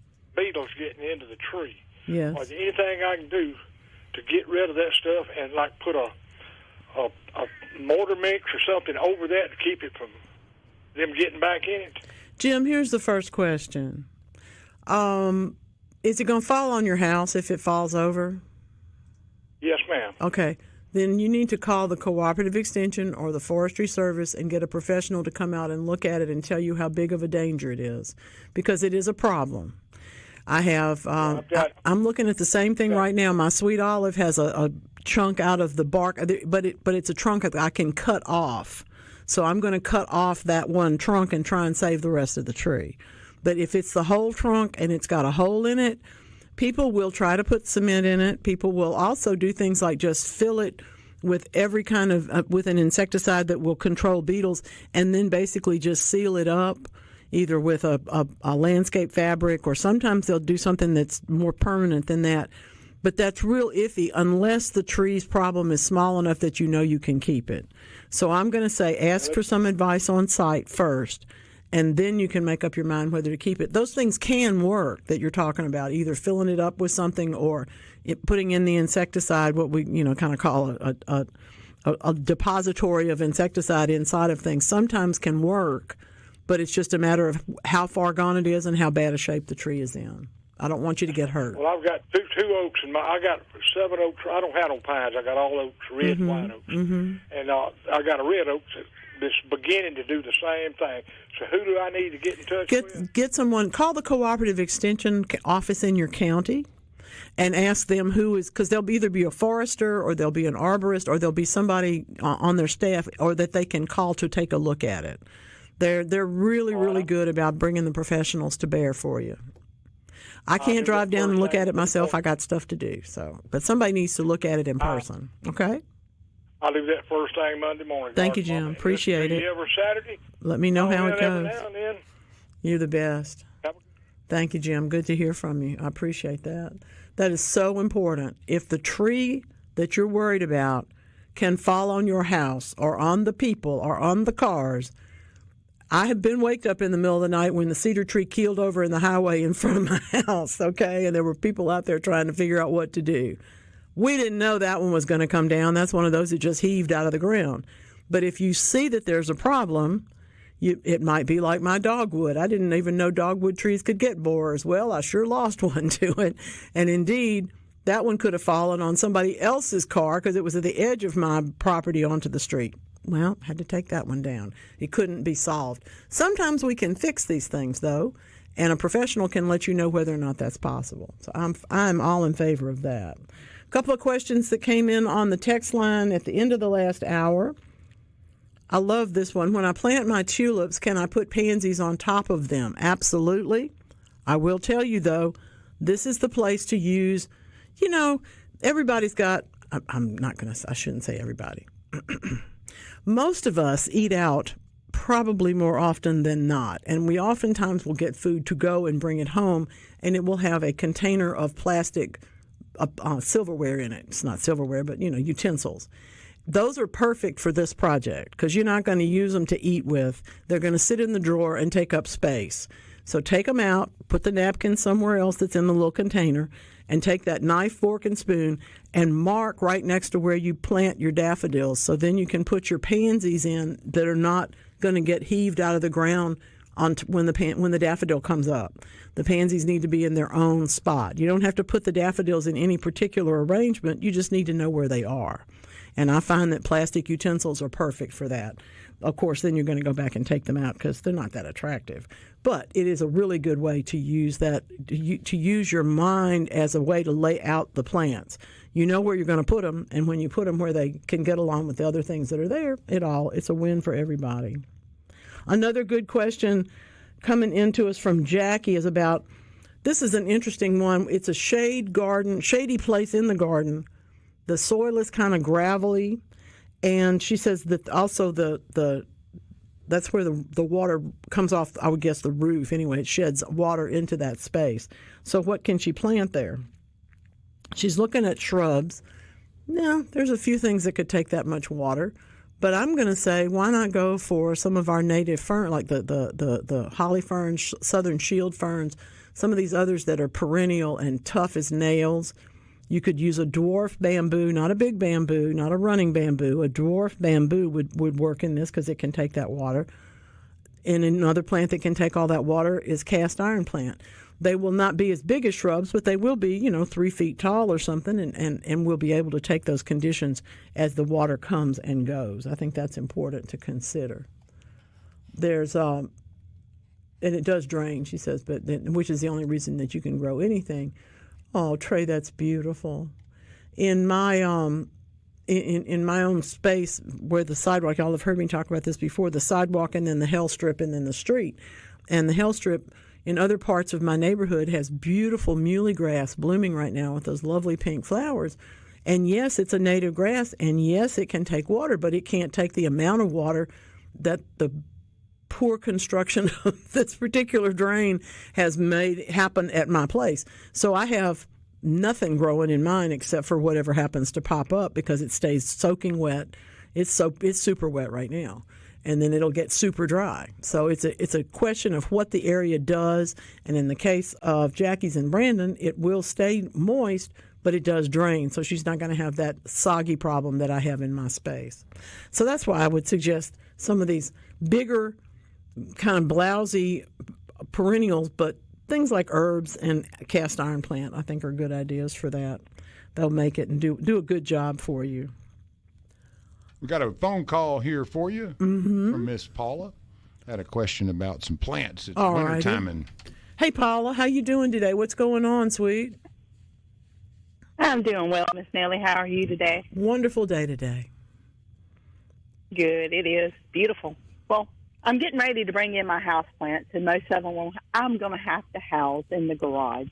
getting into the tree. Yes. Is there anything I can do to get rid of that stuff and like put a mortar mix or something over that to keep it from them getting back in it? Jim, here's the first question. Is it going to fall on your house if it falls over? Yes, ma'am. Okay. Then you need to call the Cooperative Extension or the Forestry Service and get a professional to come out and look at it and tell you how big of a danger it is, because it is a problem. I have. I'm looking at the same thing right now. My sweet olive has a chunk out of the bark, but it's a trunk that I can cut off. So I'm going to cut off that one trunk and try and save the rest of the tree. But if it's the whole trunk and it's got a hole in it, people will try to put cement in it. People will also do things like just fill it with every kind of with an insecticide that will control beetles, and then basically just seal it up, either with a landscape fabric, or sometimes they'll do something that's more permanent than that. But that's real iffy unless the tree's problem is small enough that you know you can keep it. So I'm going to say ask for some advice on site first, and then you can make up your mind whether to keep it. Those things can work that you're talking about, either filling it up with something or putting in the insecticide, what we kind of call a depository of insecticide inside of things. Sometimes can work, but it's just a matter of how far gone it is and how bad a shape the tree is in. I don't want you to get hurt. Well, I've got two oaks, and I got 7 oaks. I don't have no pines. I got all oaks, red and white oaks. Mm-hmm. And I got a red oak that's beginning to do the same thing. So who do I need to get in touch with? Get someone. Call the Cooperative Extension office in your county and ask them who is, because there'll either be a forester or there'll be an arborist or there'll be somebody on their staff or that they can call to take a look at it. They're really good about bringing the professionals to bear for you. I can't drive down and look at it myself. I got stuff to do. But somebody needs to look at it in person. Okay? I'll do that first thing Monday morning. Thank you, Jim. Appreciate it. Every Saturday. Let me know how it goes. Every now and then. You're the best. Thank you, Jim. Good to hear from you. I appreciate that. That is so important. If the tree that you're worried about can fall on your house or on the people or on the cars. I have been waked up in the middle of the night when the cedar tree keeled over in the highway in front of my house, okay? And there were people out there trying to figure out what to do. We didn't know that one was going to come down. That's one of those that just heaved out of the ground. But if you see that there's a problem, it might be like my dogwood. I didn't even know dogwood trees could get borers. Well, I sure lost one to it. And indeed, that one could have fallen on somebody else's car because it was at the edge of my property onto the street. Well, had to take that one down. It couldn't be solved. Sometimes we can fix these things, though, and a professional can let you know whether or not that's possible. So I'm all in favor of that. A couple of questions that came in on the text line at the end of the last hour. I love this one. When I plant my tulips, can I put pansies on top of them? Absolutely. I will tell you, though, this is the place to use, everybody's got, I shouldn't say everybody. Most of us eat out probably more often than not, and we oftentimes will get food to go and bring it home, and it will have a container of plastic silverware in it. It's not silverware, but, utensils. Those are perfect for this project because you're not going to use them to eat with. They're going to sit in the drawer and take up space. So take them out, put the napkin somewhere else that's in the little container, and take that knife, fork, and spoon and mark right next to where you plant your daffodils. So then you can put your pansies in that are not going to get heaved out of the ground when the daffodil comes up. The pansies need to be in their own spot. You don't have to put the daffodils in any particular arrangement. You just need to know where they are. And I find that plastic utensils are perfect for that. Of course, then you're going to go back and take them out because they're not that attractive. But it is a really good way to use that, to use your mind as a way to lay out the plants. You know where you're going to put them, and when you put them where they can get along with the other things that are there, it's a win for everybody. Another good question coming into us from Jackie is about, this is an interesting one. It's a shady place in the garden. The soil is kind of gravelly, and she says that also that's where the water comes off, I would guess, the roof. Anyway, it sheds water into that space. So what can she plant there? She's looking at shrubs. Now, there's a few things that could take that much water, but I'm going to say, why not go for some of our native fern, like the holly ferns, southern shield ferns, some of these others that are perennial and tough as nails. You could use a dwarf bamboo, not a big bamboo, not a running bamboo. A dwarf bamboo would work in this because it can take that water. And another plant that can take all that water is cast iron plant. They will not be as big as shrubs, but they will be, 3 feet tall or something, and we'll be able to take those conditions as the water comes and goes. I think that's important to consider. There's, and it does drain, she says, which is the only reason that you can grow anything. Oh, Trey, that's beautiful. In my in my own space where the sidewalk, y'all have heard me talk about this before, the sidewalk and then the hell strip and then the street. And the hell strip in other parts of my neighborhood has beautiful muley grass blooming right now with those lovely pink flowers. And yes, it's a native grass, and yes, it can take water, but it can't take the amount of water that the poor construction of this particular drain has made happen at my place. So I have nothing growing in mine except for whatever happens to pop up because it stays soaking wet. It's super wet right now, and then it'll get super dry. So it's a question of what the area does, and in the case of Jackie's and Brandon, it will stay moist, but it does drain, so she's not going to have that soggy problem that I have in my space. So that's why I would suggest some of these bigger kind of blousy perennials, but things like herbs and cast iron plant I think are good ideas for that. They'll make it and do a good job for you. We got a phone call here for you from Miss Paula. Had a question about some plants. It's wintertime. Hey, Paula, how you doing today? What's going on, sweet? I'm doing well, Miss Nellie. How are you today? Wonderful day today. Good, it is. Beautiful. Well, I'm getting ready to bring in my house plants, and most of them I'm going to have to house in the garage.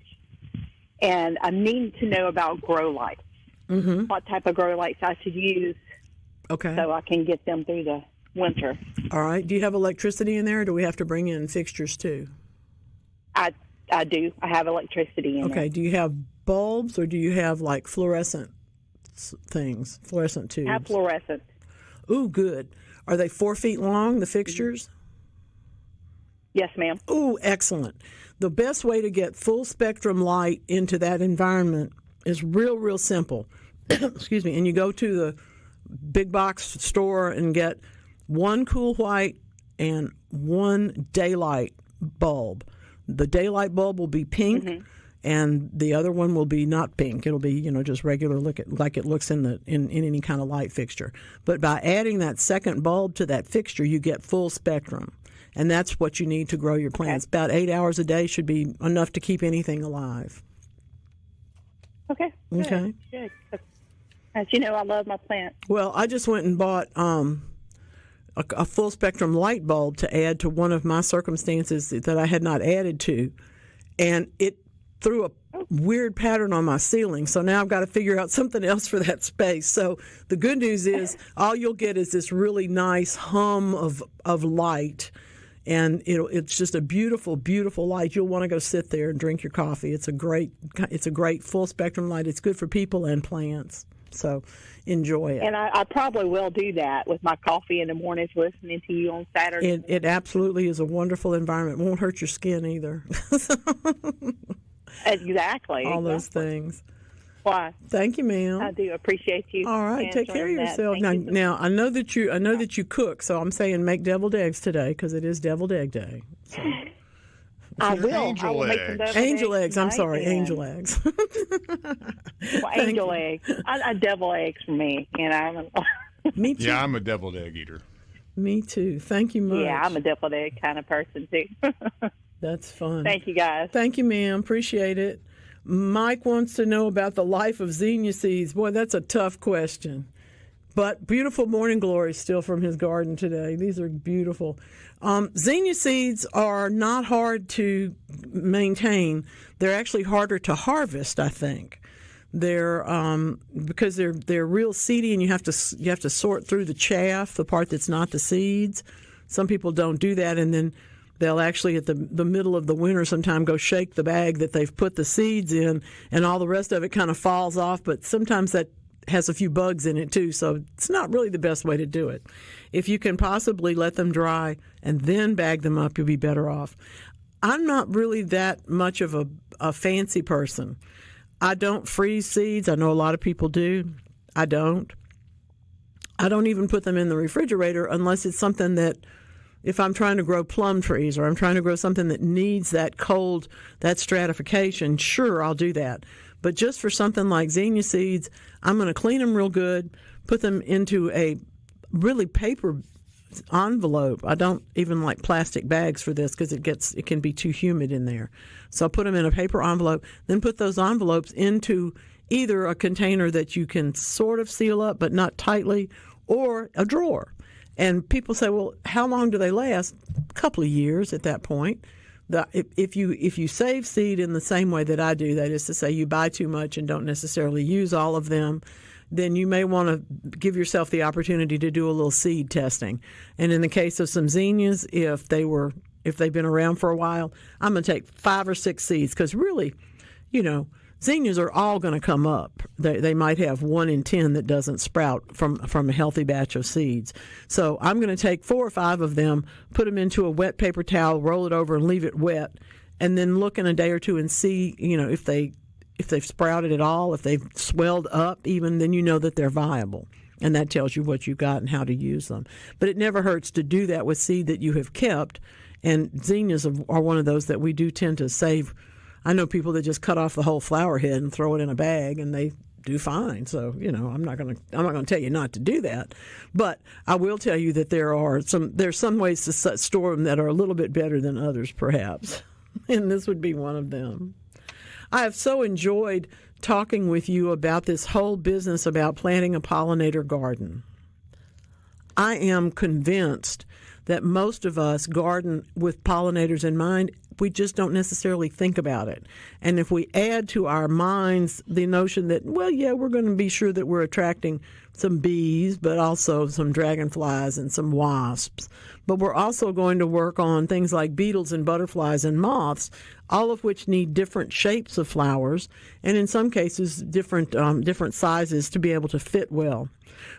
And I need to know about grow lights. Mm-hmm. What type of grow lights I should use, so I can get them through the winter. All right. Do you have electricity in there, or do we have to bring in fixtures too? I do. I have electricity in there. Okay. Do you have bulbs, or do you have like fluorescent things, fluorescent tubes? I have fluorescent. Ooh, good. Are they 4 feet long, the fixtures? Yes, ma'am. Ooh, excellent. The best way to get full spectrum light into that environment is real simple. Excuse me. And you go to the big box store and get one cool white and one daylight bulb. The daylight bulb will be pink, and the other one will be not pink. It'll be, just regular like it looks in any kind of light fixture. But by adding that second bulb to that fixture, you get full spectrum. And that's what you need to grow your plants. About 8 hours a day should be enough to keep anything alive. Okay. Good. As you know, I love my plants. Well, I just went and bought a full spectrum light bulb to add to one of my circumstances that I had not added to. And it threw a weird pattern on my ceiling. So now I've got to figure out something else for that space. So the good news is all you'll get is this really nice hum of light. And it's just a beautiful, beautiful light. You'll want to go sit there and drink your coffee. It's a great full spectrum light. It's good for people and plants. So enjoy it. And I probably will do that with my coffee in the mornings, listening to you on Saturday. It absolutely is a wonderful environment. It won't hurt your skin either. Exactly. All those things. Why? Thank you, ma'am. I do appreciate you. All right, take care of yourself. Now I know that you cook, so I'm saying make deviled eggs today because it is deviled egg day. So. I will. Angel eggs. I'm sorry, angel eggs. Angel eggs. Devil eggs for me. Me too. Yeah, I'm a deviled egg eater. Me too. Thank you much. Yeah, I'm a deviled egg kind of person too. That's fun. Thank you, guys. Thank you, ma'am. Appreciate it. Mike wants to know about the life of zinnia seeds. Boy, that's a tough question. But beautiful morning glories still from his garden today. These are beautiful. Zinnia seeds are not hard to maintain. They're actually harder to harvest, I think. They're because they're real seedy, and you have to sort through the chaff, the part that's not the seeds. Some people don't do that, and then they'll actually at the middle of the winter sometime go shake the bag that they've put the seeds in, and all the rest of it kind of falls off. But sometimes that has a few bugs in it too, so it's not really the best way to do it. If you can possibly let them dry and then bag them up, you'll be better off. I'm not really that much of a fancy person. I don't freeze seeds. I know a lot of people do. I don't even put them in the refrigerator unless it's something that, if I'm trying to grow plum trees or I'm trying to grow something that needs that cold, that stratification, sure, I'll do that. But just for something like zinnia seeds, I'm going to clean them real good, put them into a really paper envelope. I don't even like plastic bags for this because it can be too humid in there. So I put them in a paper envelope, then put those envelopes into either a container that you can sort of seal up but not tightly, or a drawer. And people say, well, how long do they last? A couple of years at that point. If you save seed in the same way that I do, that is to say you buy too much and don't necessarily use all of them, then you may want to give yourself the opportunity to do a little seed testing. And in the case of some zinnias, if they've been around for a while, I'm going to take 5 or 6 seeds because really, zinnias are all going to come up. They might have 1 in 10 that doesn't sprout from a healthy batch of seeds. So I'm going to take 4 or 5 of them, put them into a wet paper towel, roll it over and leave it wet, and then look in a day or two and see, if they've sprouted at all, if they've swelled up even, then you know that they're viable. And that tells you what you got and how to use them. But it never hurts to do that with seed that you have kept. And zinnias are one of those that we do tend to save. I know people that just cut off the whole flower head and throw it in a bag, and they do fine. So, I'm not going to tell you not to do that. But I will tell you that there's some ways to store them that are a little bit better than others, perhaps. And this would be one of them. I have so enjoyed talking with you about this whole business about planting a pollinator garden. I am convinced that most of us garden with pollinators in mind. We just don't necessarily think about it. And if we add to our minds the notion that, well, yeah, we're going to be sure that we're attracting some bees, but also some dragonflies and some wasps. But we're also going to work on things like beetles and butterflies and moths, all of which need different shapes of flowers, and in some cases different sizes to be able to fit well.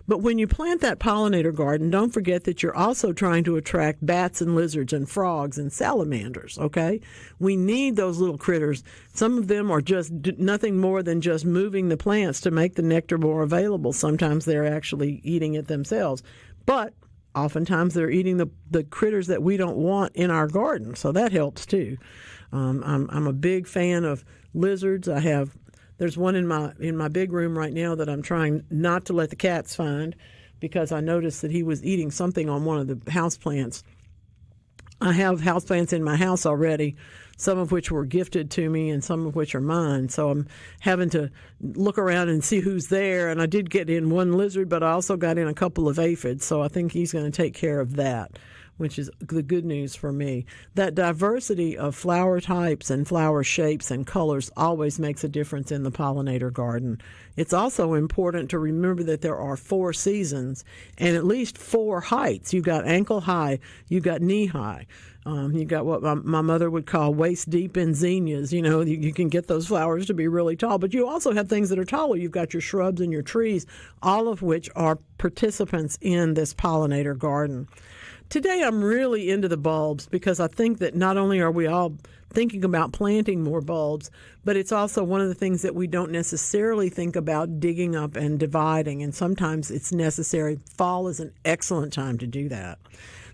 But when you plant that pollinator garden, don't forget that you're also trying to attract bats and lizards and frogs and salamanders, okay? We need those little critters. Some of them are just nothing more than just moving the plants to make the nectar more available. Sometimes they're actually eating it themselves. But oftentimes they're eating the critters that we don't want in our garden, so that helps too. I'm a big fan of lizards. There's one in my big room right now that I'm trying not to let the cats find, because I noticed that he was eating something on one of the houseplants. I have houseplants in my house already, some of which were gifted to me and some of which are mine. So I'm having to look around and see who's there. And I did get in one lizard, but I also got in a couple of aphids. So I think he's going to take care of that, which is the good news for me. That diversity of flower types and flower shapes and colors always makes a difference in the pollinator garden. It's also important to remember that there are 4 seasons and at least 4 heights. You've got ankle high, you've got knee high. You've got what my mother would call waist-deep in zinnias. You know, you can get those flowers to be really tall. But you also have things that are taller. You've got your shrubs and your trees, all of which are participants in this pollinator garden. Today I'm really into the bulbs because I think that not only are we all thinking about planting more bulbs, but it's also one of the things that we don't necessarily think about digging up and dividing, and sometimes it's necessary. Fall is an excellent time to do that.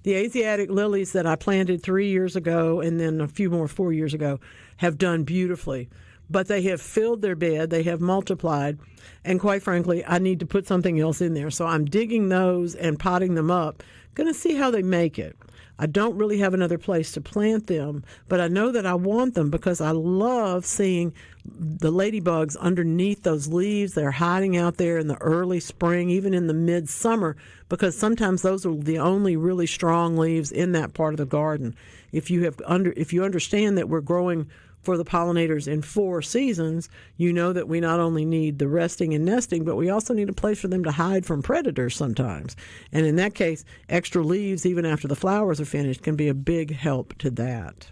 The Asiatic lilies that I planted 3 years ago and then a few more 4 years ago have done beautifully. But they have filled their bed, they have multiplied, and quite frankly, I need to put something else in there. So I'm digging those and potting them up. Going to see how they make it. I don't really have another place to plant them, but I know that I want them because I love seeing the ladybugs underneath those leaves. They're hiding out there in the early spring, even in the midsummer, because sometimes those are the only really strong leaves in that part of the garden. If you understand that we're growing for the pollinators in 4 seasons, you know that we not only need the resting and nesting, but we also need a place for them to hide from predators sometimes. And in that case, extra leaves, even after the flowers are finished, can be a big help to that.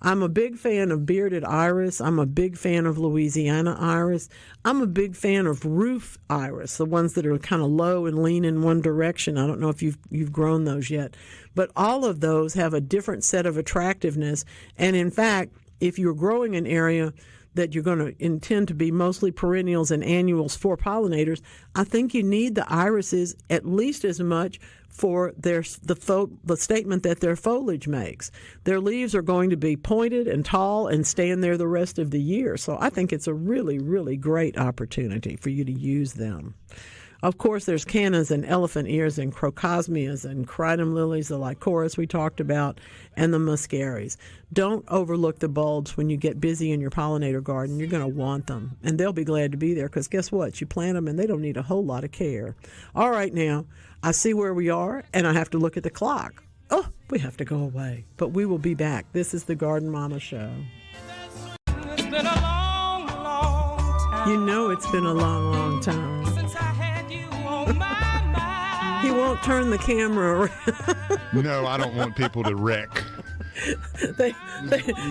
I'm a big fan of bearded iris. I'm a big fan of Louisiana iris. I'm a big fan of roof iris, the ones that are kind of low and lean in one direction. I don't know if you've grown those yet. But all of those have a different set of attractiveness. And in fact, if you're growing an area that you're going to intend to be mostly perennials and annuals for pollinators, I think you need the irises at least as much for the statement that their foliage makes. Their leaves are going to be pointed and tall and stand there the rest of the year. So I think it's a really, really great opportunity for you to use them. Of course, there's cannas and elephant ears and crocosmias and crinum lilies, the lycoris we talked about, and the muscaries. Don't overlook the bulbs when you get busy in your pollinator garden. You're going to want them, and they'll be glad to be there because guess what? You plant them, and they don't need a whole lot of care. All right, now, I see where we are, and I have to look at the clock. Oh, we have to go away, but we will be back. This is the Garden Mama Show. It's been a long, long time. You know it's been a long, long time. He won't turn the camera around. No, I don't want people to wreck. They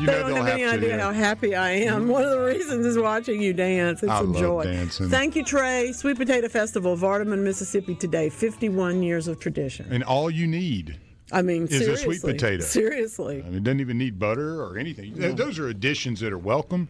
don't have any idea how happy I am. One of the reasons is watching you dance. It's some joy. Dancing. Thank you, Trey. Sweet Potato Festival, Vardaman, Mississippi today. 51 years of tradition. And all you need is seriously, a sweet potato. Seriously. It doesn't even need butter or anything. No. Those are additions that are welcome.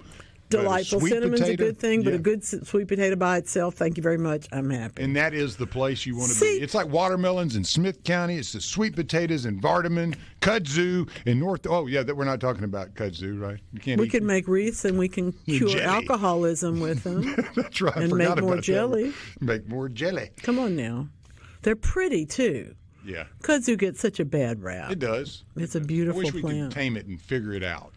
Delightful. Cinnamon's potato, a good thing, but a good sweet potato by itself, thank you very much, I'm happy. And that is the place you want to be. It's like watermelons in Smith County. It's the sweet potatoes in Vardaman, kudzu in North. Oh, yeah, we're not talking about kudzu, right? We can make wreaths and we can cure alcoholism with them. That's right. And make more jelly. Make more jelly. Come on now. They're pretty, too. Yeah. Kudzu gets such a bad rap. It does. It's a beautiful plant. I wish we could tame it and figure it out.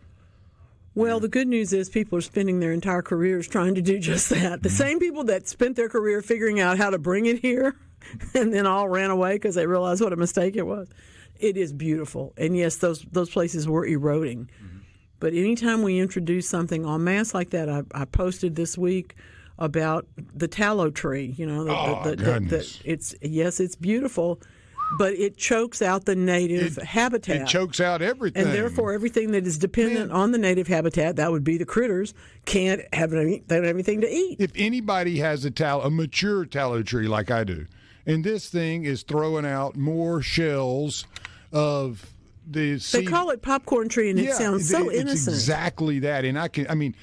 Well, the good news is people are spending their entire careers trying to do just that. The same people that spent their career figuring out how to bring it here and then all ran away because they realized what a mistake it was. It is beautiful. And yes, those places were eroding. Mm-hmm. But anytime we introduce something en masse like that, I posted this week about the tallow tree. You know, it's beautiful, but it chokes out the native habitat. It chokes out everything. And therefore, everything that is dependent on the native habitat, that would be the critters, they don't have anything to eat. If anybody has a mature tallow tree like I do, and this thing is throwing out more shells of the seed. They call it popcorn tree, and it sounds so innocent. It's exactly that. And I've been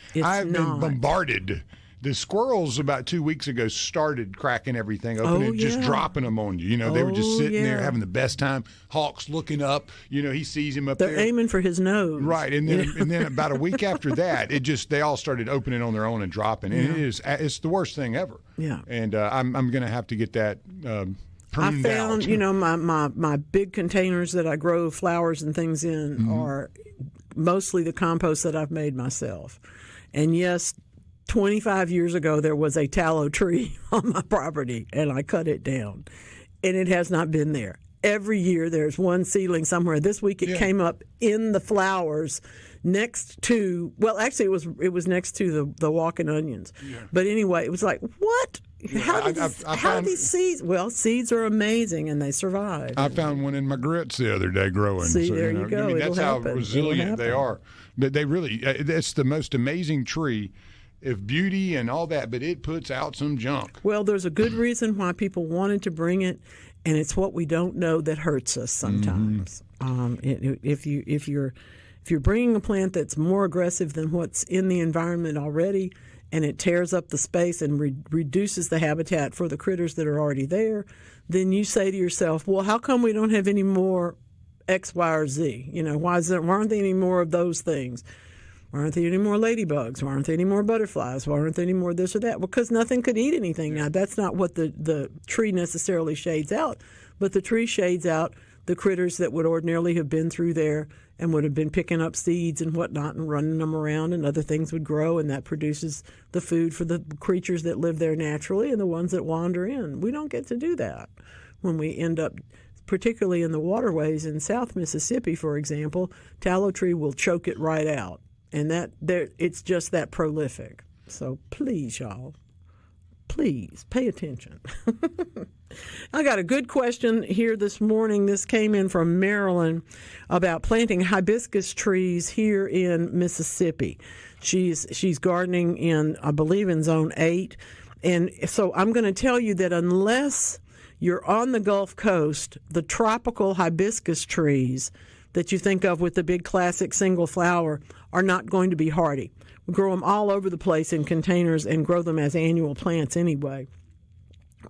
bombarded. The squirrels about 2 weeks ago started cracking everything open and just dropping them on you. You know, they were just sitting there having the best time. Hawk's looking up. You know, he sees him up there. They're aiming for his nose. Right. And then about a week after that, they all started opening on their own and dropping. And it's the worst thing ever. Yeah. And I'm going to have to get that pruned I found, out. You know, my big containers that I grow flowers and things in are mostly the compost that I've made myself. And yes, 25 years ago, there was a tallow tree on my property, and I cut it down, and it has not been there. Every year, there's one seedling somewhere. This week, it came up in the flowers next to, well, actually, it was next to the walking onions. Yeah. But anyway, it was like, what? How do these seeds? Well, seeds are amazing, and they survive. I found one in my grits the other day growing. See, there you go. I mean, that's how resilient they are. But they really, it's the most amazing tree. Of beauty and all that, but it puts out some junk. Well, there's a good reason why people wanted to bring it, and it's what we don't know that hurts us sometimes. If you're bringing a plant that's more aggressive than what's in the environment already, and it tears up the space and reduces the habitat for the critters that are already there, then you say to yourself, well, how come we don't have any more X, Y, or Z? You know, why aren't there any more of those things? Why aren't there any more ladybugs? Why aren't there any more butterflies? Why aren't there any more this or that? Because nothing could eat anything. Now, that's not what the tree necessarily shades out, but the tree shades out the critters that would ordinarily have been through there and would have been picking up seeds and whatnot and running them around, and other things would grow, and that produces the food for the creatures that live there naturally and the ones that wander in. We don't get to do that when we end up, particularly in the waterways in South Mississippi, for example. Tallow tree will choke it right out. And it's just that prolific. So please, y'all, please pay attention. I got a good question here this morning. This came in from Maryland about planting hibiscus trees here in Mississippi. She's gardening in, I believe, in Zone 8. And so I'm going to tell you that unless you're on the Gulf Coast, the tropical hibiscus trees that you think of with the big classic single flower are not going to be hardy. We grow them all over the place in containers and grow them as annual plants anyway.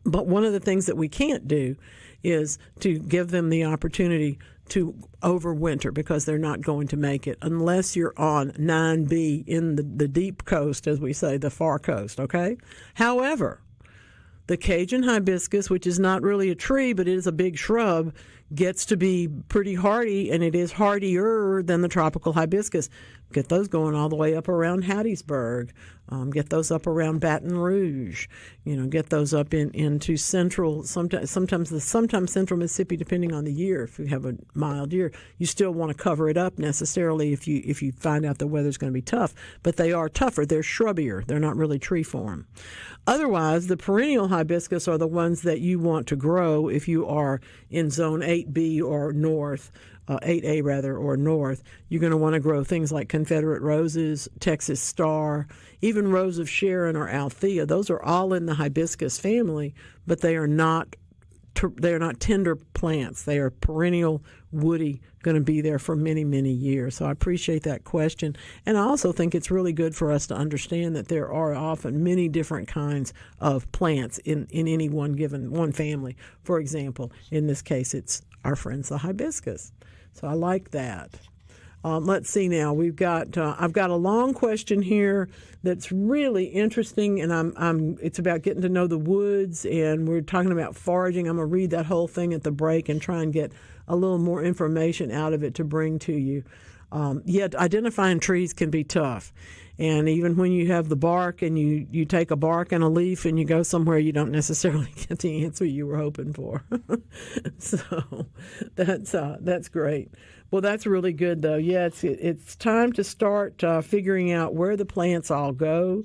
But one of the things that we can't do is to give them the opportunity to overwinter, because they're not going to make it unless you're on 9B in the deep coast, as we say, the far coast, okay? However, the Cajun hibiscus, which is not really a tree but it is a big shrub, gets to be pretty hardy, and it is hardier than the tropical hibiscus. Get those going all the way up around Hattiesburg. Get those up around Baton Rouge. You know, get those up into central, sometimes central Mississippi, depending on the year. If you have a mild year, you still want to cover it up necessarily if you find out the weather's going to be tough. But they are tougher. They're shrubbier. They're not really tree form. Otherwise, the perennial hibiscus are the ones that you want to grow if you are in Zone 8B or north. 8A rather, or north. You're going to want to grow things like Confederate roses, Texas star, even Rose of Sharon or Althea. Those are all in the hibiscus family, but they are not tender plants. They are perennial, woody, going to be there for many, many years. So I appreciate that question. And I also think it's really good for us to understand that there are often many different kinds of plants in any one family. For example, in this case, it's our friends, the hibiscus. So I like that. Let's see now. I've got a long question here that's really interesting, and it's about getting to know the woods, and we're talking about foraging. I'm going to read that whole thing at the break and try and get a little more information out of it to bring to you. Yet identifying trees can be tough. And even when you have the bark and you take a bark and a leaf and you go somewhere, you don't necessarily get the answer you were hoping for. So that's great. Well, that's really good, though. Yeah, it's time to start figuring out where the plants all go.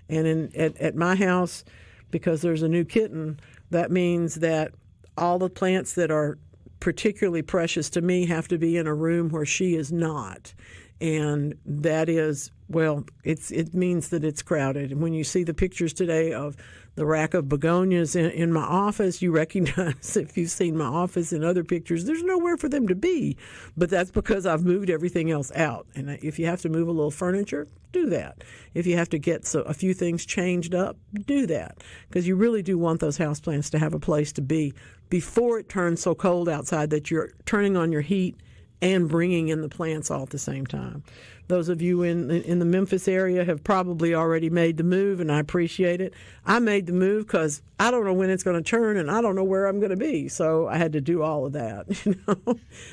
And at my house, because there's a new kitten, that means that all the plants that are particularly precious to me have to be in a room where she is not. And that is, well, it means that it's crowded. And when you see the pictures today of the rack of begonias in my office, you recognize, if you've seen my office in other pictures, there's nowhere for them to be. But that's because I've moved everything else out. And if you have to move a little furniture, do that. If you have to get a few things changed up, do that. Because you really do want those houseplants to have a place to be before it turns so cold outside that you're turning on your heat and bringing in the plants all at the same time. Those of you in the Memphis area have probably already made the move, and I appreciate it. I made the move because I don't know when it's going to turn, and I don't know where I'm going to be. So I had to do all of that,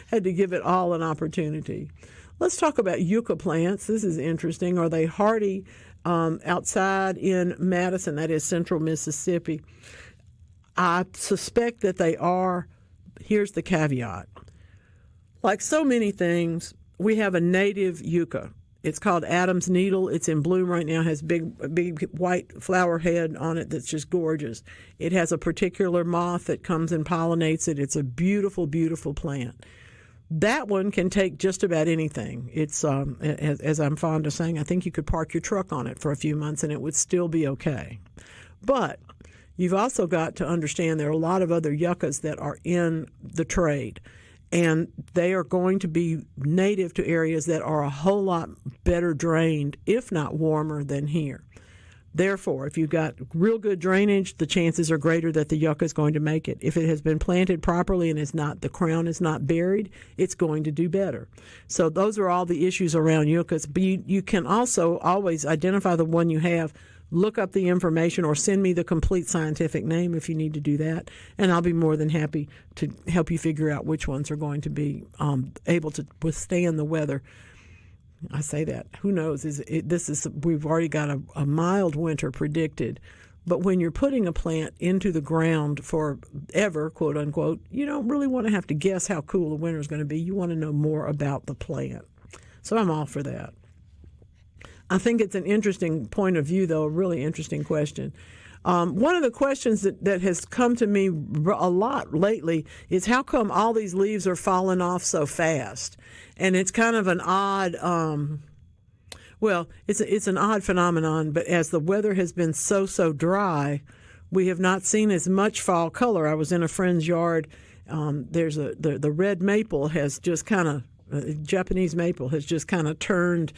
had to give it all an opportunity. Let's talk about yucca plants. This is interesting. Are they hardy outside in Madison, that is central Mississippi? I suspect that they are. Here's the caveat. Like so many things, we have a native yucca. It's called Adam's needle. It's in bloom right now, has big white flower head on it that's just gorgeous. It has a particular moth that comes and pollinates it. It's a beautiful, beautiful plant. That one can take just about anything. It's, as I'm fond of saying, I think you could park your truck on it for a few months and it would still be okay. But you've also got to understand there are a lot of other yuccas that are in the trade. And they are going to be native to areas that are a whole lot better drained, if not warmer, than here. Therefore, if you've got real good drainage, the chances are greater that the yucca is going to make it. If it has been planted properly and the crown is not buried, it's going to do better. So those are all the issues around yuccas. But you can also always identify the one you have, look up the information, or send me the complete scientific name if you need to do that, and I'll be more than happy to help you figure out which ones are going to be able to withstand the weather. I say that. Who knows? We've already got a mild winter predicted, but when you're putting a plant into the ground forever, quote unquote, you don't really want to have to guess how cool the winter is going to be. You want to know more about the plant. So I'm all for that. I think it's an interesting point of view, though, a really interesting question. One of the questions that has come to me a lot lately is how come all these leaves are falling off so fast? And it's kind of an odd, it's an odd phenomenon, but as the weather has been so dry, we have not seen as much fall color. I was in a friend's yard. The red maple has just kind of, Japanese maple has just kind of turned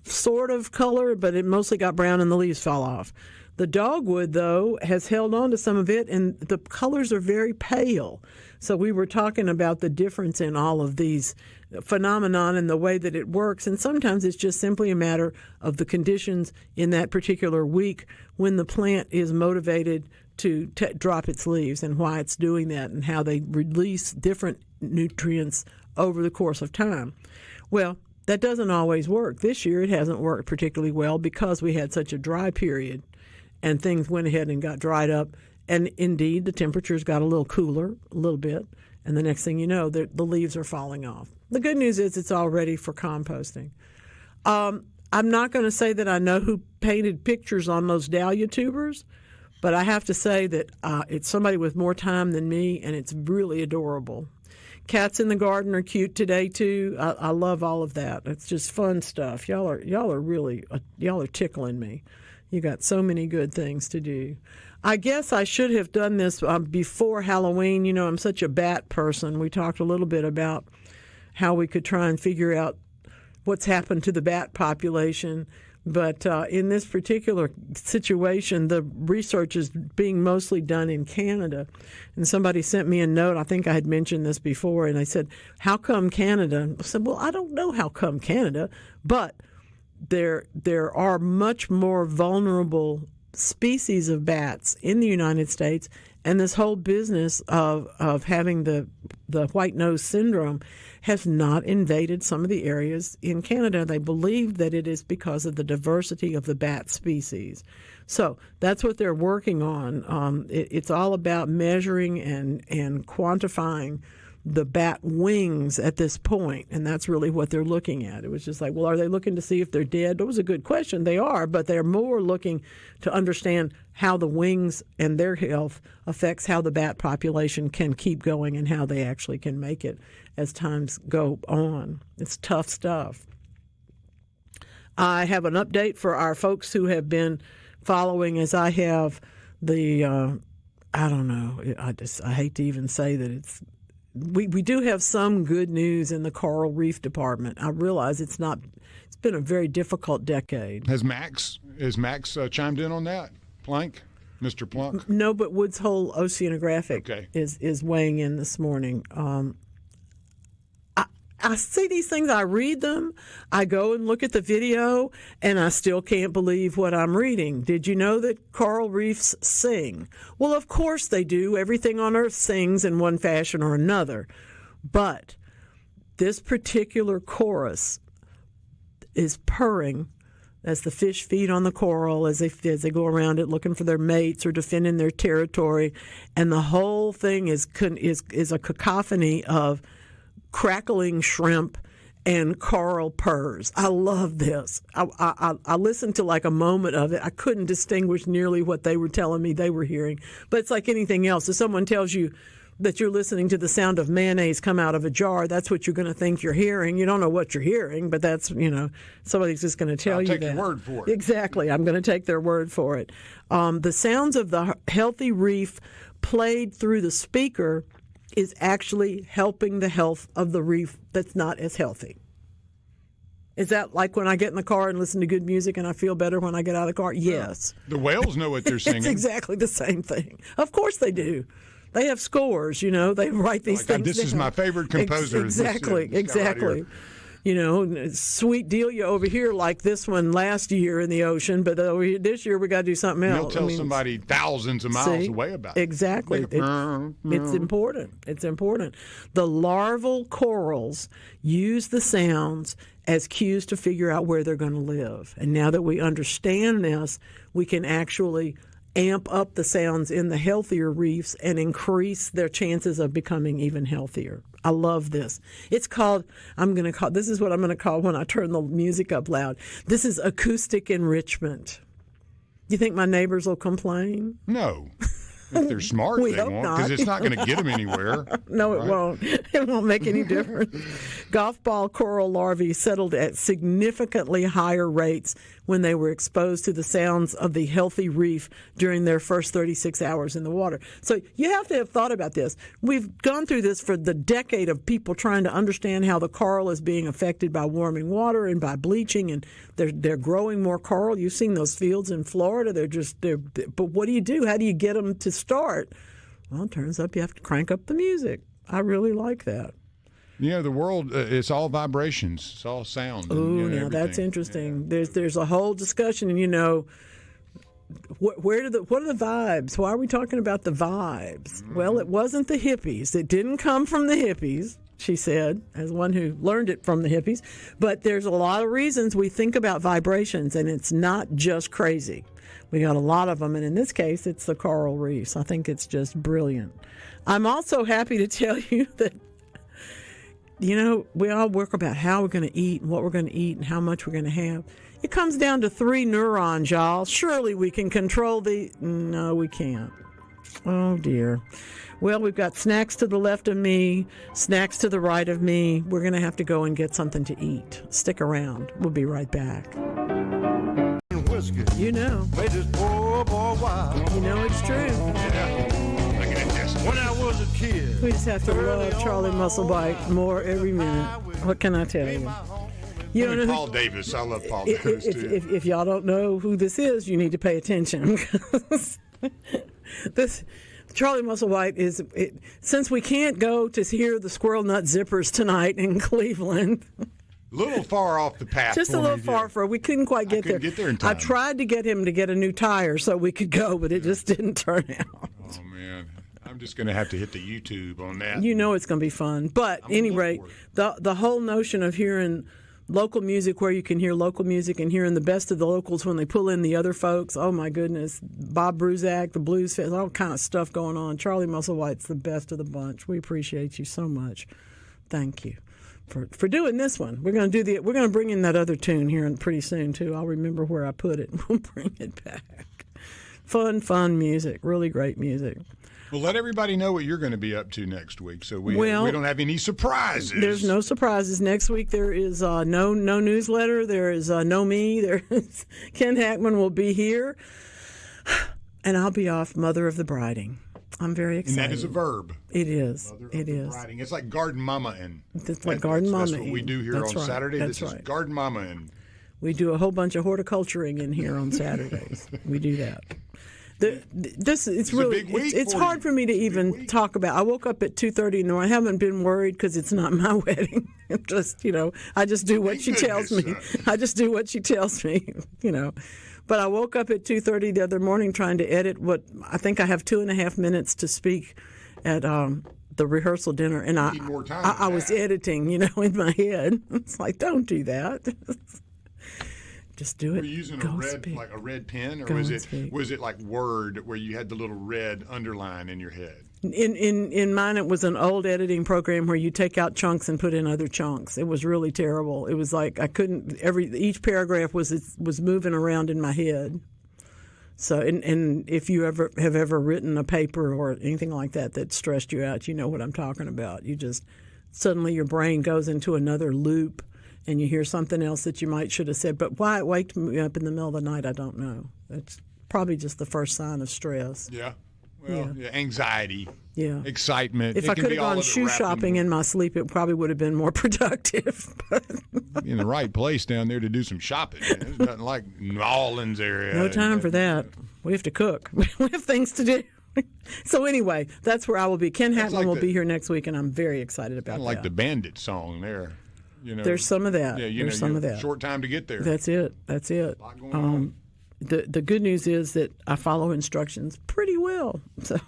sort of color, but it mostly got brown and the leaves fell off. The dogwood, though, has held on to some of it, and the colors are very pale. So we were talking about the difference in all of these phenomenon and the way that it works, and sometimes it's just simply a matter of the conditions in that particular week when the plant is motivated to drop its leaves and why it's doing that and how they release different nutrients over the course of time. Well, that doesn't always work. This year it hasn't worked particularly well because we had such a dry period and things went ahead and got dried up. And indeed, the temperatures got a little cooler, a little bit, and the next thing you know, the leaves are falling off. The good news is it's all ready for composting. I'm not going to say that I know who painted pictures on those dahlia tubers, but I have to say that it's somebody with more time than me, and it's really adorable. Cats in the garden are cute today too. I love all of that. It's just fun stuff. Y'all are tickling me. You got so many good things to do. I guess I should have done this before Halloween. You know, I'm such a bat person. We talked a little bit about how we could try and figure out what's happened to the bat population. But in this particular situation, the research is being mostly done in Canada. And somebody sent me a note. I think I had mentioned this before. And I said, how come Canada? I said, well, I don't know how come Canada. But there are much more vulnerable species of bats in the United States And this whole business of having the white nose syndrome has not invaded some of the areas in Canada. They believe that it is because of the diversity of the bat species. So that's what they're working on. It's all about measuring and quantifying the bat wings at this point, and that's really what they're looking at. It was just like, well, are they looking to see if they're dead? That was a good question. They are, but they're more looking to understand how the wings and their health affects how the bat population can keep going and how they actually can make it as times go on. It's tough stuff. I have an update for our folks who have been following, as I have, the I don't know. I hate to even say that it's. We do have some good news in the coral reef department. I realize it's been a very difficult decade. Has Max chimed in on that? Plank? Mr. Plunk? No, but Woods Hole Oceanographic is weighing in this morning. I see these things, I read them, I go and look at the video, and I still can't believe what I'm reading. Did you know that coral reefs sing? Well, of course they do. Everything on Earth sings in one fashion or another. But this particular chorus is purring as the fish feed on the coral, as they go around it looking for their mates or defending their territory. And the whole thing is a cacophony of crackling shrimp and coral purrs. I love this. I listened to like a moment of it. I couldn't distinguish nearly what they were telling me they were hearing. But it's like anything else. If someone tells you that you're listening to the sound of mayonnaise come out of a jar, that's what you're going to think you're hearing. You don't know what you're hearing, but that's, somebody's just going to tell you that. I'll take your word for it. Exactly. I'm going to take their word for it. The sounds of the healthy reef played through the speaker is actually helping the health of the reef that's not as healthy. Is that like when I get in the car and listen to good music and I feel better when I get out of the car? Yes. The whales know what they're singing. It's exactly the same thing. Of course they do. They have scores, they write these things This down. is my favorite composer. Exactly. Sweet Delia over here like this one last year in the ocean, but this year we got to do something else. They'll tell somebody thousands of miles away about it. Exactly. It's important. It's important. The larval corals use the sounds as cues to figure out where they're going to live. And now that we understand this, we can actually amp up the sounds in the healthier reefs and increase their chances of becoming even healthier. I love this. It's called, this is what I'm going to call when I turn the music up loud. This is acoustic enrichment. You think my neighbors will complain? No. If they're smart, they won't, because it's not going to get them anywhere. No, it won't. It won't make any difference. Golf ball coral larvae settled at significantly higher rates when they were exposed to the sounds of the healthy reef during their first 36 hours in the water. So you have to have thought about this. We've gone through this for the decade of people trying to understand how the coral is being affected by warming water and by bleaching, and they're growing more coral. You've seen those fields in Florida. But what do you do? How do you get them to start? Well, it turns out you have to crank up the music. I really like that. The world, it's all vibrations. It's all sound. Oh, now that's interesting. Yeah. There's a whole discussion, and what are the vibes? Why are we talking about the vibes? Mm-hmm. Well, it wasn't the hippies. It didn't come from the hippies, she said, as one who learned it from the hippies. But there's a lot of reasons we think about vibrations, and it's not just crazy. We got a lot of them, and in this case, it's the coral reefs. I think it's just brilliant. I'm also happy to tell you that, we all work about how we're going to eat and what we're going to eat and how much we're going to have. It comes down to 3 neurons, y'all. Surely we can control No, we can't. Oh, dear. Well, we've got snacks to the left of me, snacks to the right of me. We're going to have to go and get something to eat. Stick around. We'll be right back. Whiskey. Made this poor boy wild. It's true. Yeah. When I was a kid. We just have to love Charlie Musselwhite more every minute. What can I tell you? Paul Davis. I love Paul Davis, too. If y'all don't know who this is, you need to pay attention. Charlie Musselwhite is, since we can't go to hear the Squirrel Nut Zippers tonight in Cleveland. A little far off the path. Just a little far for we couldn't quite get there. Get there in time. I tried to get him to get a new tire so we could go, but it just didn't turn out. Oh man, just going to have to hit the YouTube on that. You know it's going to be fun. But anyway, the whole notion of hearing local music where you can hear local music and hearing the best of the locals when they pull in the other folks, oh my goodness, Bob Bruzak, the Blues Fest, all kind of stuff going on. Charlie Musselwhite's the best of the bunch. We appreciate you so much. Thank you for doing this one. We're going to bring in that other tune here pretty soon too. I'll remember where I put it. We'll bring it back. Fun music, really great music. Well, let everybody know what you're going to be up to next week, so we don't have any surprises. There's no surprises. Next week there is no newsletter. There is no me. There is Ken Hackman will be here, and I'll be off Mother of the Briding. I'm very excited. And that is a verb. It is. Mother it of the is. Briding. It's like Garden Mama It's like Garden Mama. That's what we do here on Saturday. That's this is Garden Mama and. We do a whole bunch of horticulturing in here on Saturdays. We do that. It's hard for me to even talk about. I woke up at 2:30 in the morning. I haven't been worried because it's not my wedding. I just do what she tells me. I just do what she tells me, But I woke up at 2:30 the other morning trying to edit what I think I have 2.5 minutes to speak at the rehearsal dinner, and I was editing, in my head. It's like, don't do that. Just do it. Were you using a red pen, or was it like Word where you had the little red underline in your head? In mine, it was an old editing program where you take out chunks and put in other chunks. It was really terrible. It was like I couldn't. Each paragraph was moving around in my head. So, and if you have ever written a paper or anything like that stressed you out, you know what I'm talking about. You just suddenly your brain goes into another loop. And you hear something else that you should have said. But why it waked me up in the middle of the night, I don't know. It's probably just the first sign of stress. Yeah. Well, anxiety. Yeah. Excitement. If I could have gone shoe shopping in my sleep, it probably would have been more productive. In the right place down there to do some shopping. Man. There's nothing like New Orleans area. No time for that. We have to cook. We have things to do. So anyway, that's where I will be. Ken Hackman will be here next week, and I'm very excited about that. Like the Bandit song there. There's some of that. Yeah, there's some of that. Short time to get there. That's it. A lot going on. The good news is that I follow instructions pretty well. So.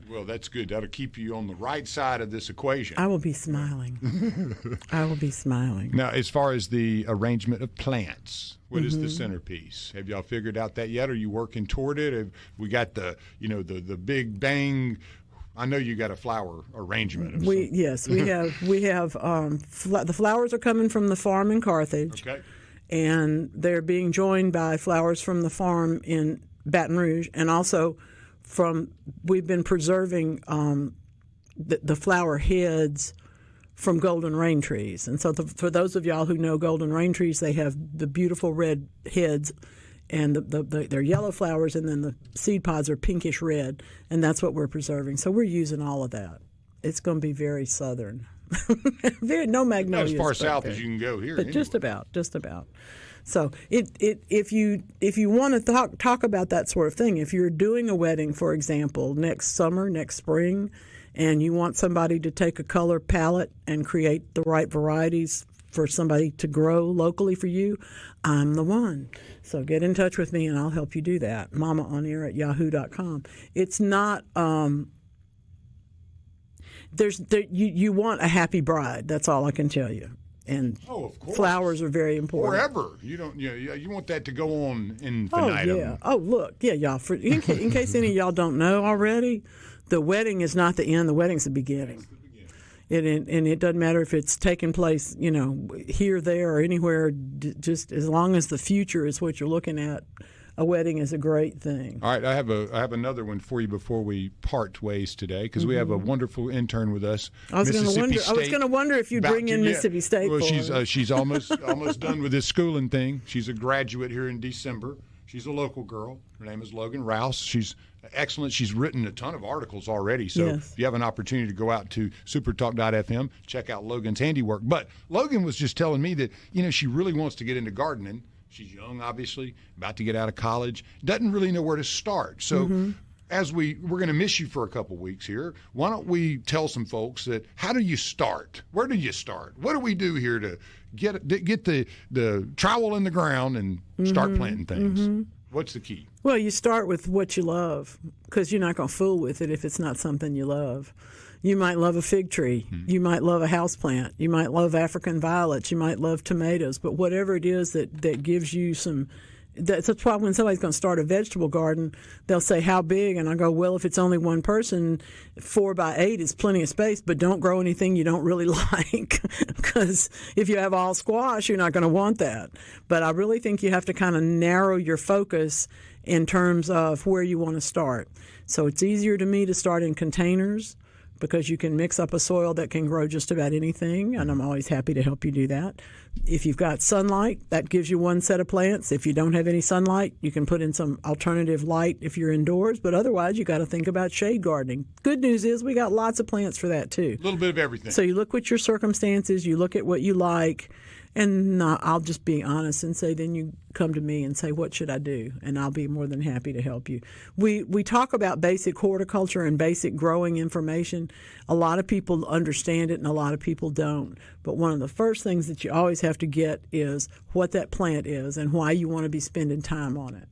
Well, that's good. That'll keep you on the right side of this equation. I will be smiling. I will be smiling. Now, as far as the arrangement of plants, what is the centerpiece? Have y'all figured out that yet? Are you working toward it? Have we got the big bang? I know you got a flower arrangement. Yes, we have. The flowers are coming from the farm in Carthage, okay, and they're being joined by flowers from the farm in Baton Rouge, and also we've been preserving the flower heads from golden rain trees, and so for those of y'all who know golden rain trees, they have the beautiful red heads. And they're yellow flowers, and then the seed pods are pinkish red, and that's what we're preserving. So we're using all of that. It's going to be very southern. No magnolias. As far south as you can go here. But anyway. Just about. So if you want to talk about that sort of thing, if you're doing a wedding, for example, next summer, next spring, and you want somebody to take a color palette and create the right varieties for somebody to grow locally for you, I'm the one. So get in touch with me and I'll help you do that. mamaonair@yahoo.com. It's not you want a happy bride. That's all I can tell you. And of course. Flowers are very important. Forever. You want that to go on infinitum. Oh yeah. Oh look, yeah, y'all. In case any of y'all don't know already, the wedding is not the end. The wedding's the beginning. And it doesn't matter if it's taking place, here, there, or anywhere. Just as long as the future is what you're looking at, a wedding is a great thing. All right, I have another one for you before we part ways today, because we have a wonderful intern with us. I was going to wonder if you'd bring in Mississippi State. Well, she's almost done with this schooling thing. She's a graduate here in December. She's a local girl. Her name is Logan Rouse. She's excellent. She's written a ton of articles already. So if you have an opportunity to go out to supertalk.fm, check out Logan's handiwork. But Logan was just telling me that, she really wants to get into gardening. She's young, obviously, about to get out of college, doesn't really know where to start. So as we're going to miss you for a couple weeks here, why don't we tell some folks that how do you start? Where do you start? What do we do here to get the trowel in the ground and start planting things? What's the key? Well, you start with what you love, because you're not going to fool with it if it's not something you love. You might love a fig tree. You might love a houseplant. You might love African violets. You might love tomatoes. But whatever it is that gives you some... That's why when somebody's going to start a vegetable garden, they'll say, how big? And I go, well, if it's only one person, 4 by 8 is plenty of space, but don't grow anything you don't really like. Because if you have all squash, you're not going to want that. But I really think you have to kind of narrow your focus in terms of where you want to start. So it's easier to me to start in containers, because you can mix up a soil that can grow just about anything, and I'm always happy to help you do that. If you've got sunlight, that gives you one set of plants. If you don't have any sunlight, you can put in some alternative light if you're indoors, but otherwise you got to think about shade gardening. Good news is we got lots of plants for that too. A little bit of everything. So you look at your circumstances, you look at what you like, and I'll just be honest and say, then you come to me and say, what should I do? And I'll be more than happy to help you. We talk about basic horticulture and basic growing information. A lot of people understand it and a lot of people don't. But one of the first things that you always have to get is what that plant is and why you want to be spending time on it.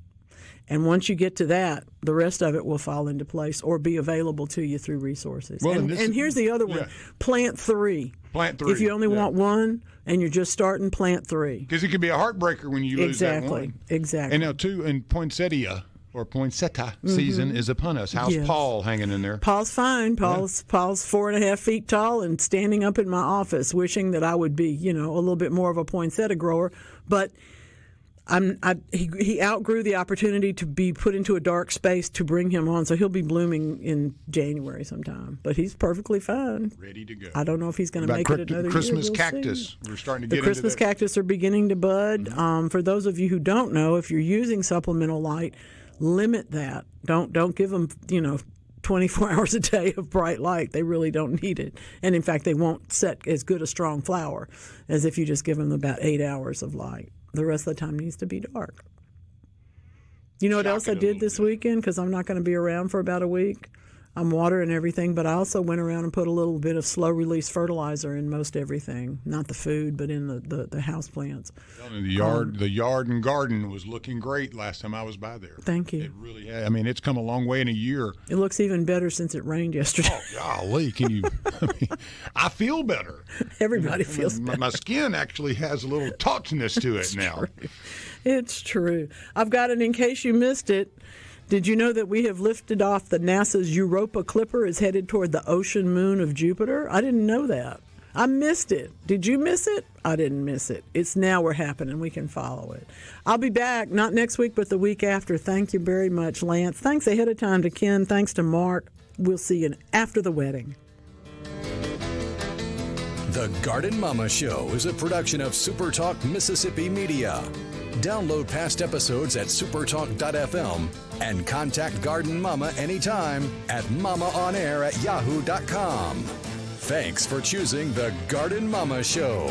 And once you get to that, the rest of it will fall into place or be available to you through resources. Well, and here's the other one. Yeah. Plant 3. Plant 3. If you only want one and you're just starting, plant 3. Because it can be a heartbreaker when you lose that one. Exactly. And now, too, in poinsettia or poinsettia season is upon us. How's Paul hanging in there? Paul's fine. Paul's 4.5 feet tall and standing up in my office wishing that I would be, a little bit more of a poinsettia grower. But he outgrew the opportunity to be put into a dark space to bring him on, so he'll be blooming in January sometime. But he's perfectly fine. Ready to go. I don't know if he's going to make it another Christmas year. cactus. We're starting to get the Christmas into that. cactus are beginning to bud. For those of you who don't know, if you're using supplemental light, limit that. Don't give them 24 hours a day of bright light. They really don't need it. And in fact, they won't set as good a strong flower as if you just give them about 8 hours of light. The rest of the time needs to be dark. You know what else I did this weekend? Because I'm not going to be around for about a week. I'm watering everything, but I also went around and put a little bit of slow-release fertilizer in most everything. Not the food, but in the house plants. The yard and garden was looking great last time I was by there. Thank you. It really had. I mean, it's come a long way in a year. It looks even better since it rained yesterday. Oh, golly. Can you? I feel better. Everybody feels better. My skin actually has a little tautness to it now. True. It's true. I've got it in case you missed it. Did you know that we have lifted off the NASA's Europa Clipper is headed toward the ocean moon of Jupiter? I didn't know that. I missed it. Did you miss it? I didn't miss it. It's now we're happening. We can follow it. I'll be back, not next week, but the week after. Thank you very much, Lance. Thanks ahead of time to Ken. Thanks to Mark. We'll see you after the wedding. The Garden Mama Show is a production of SuperTalk Mississippi Media. Download past episodes at supertalk.fm and contact Garden Mama anytime at mamaonair@yahoo.com. Thanks for choosing The Garden Mama Show.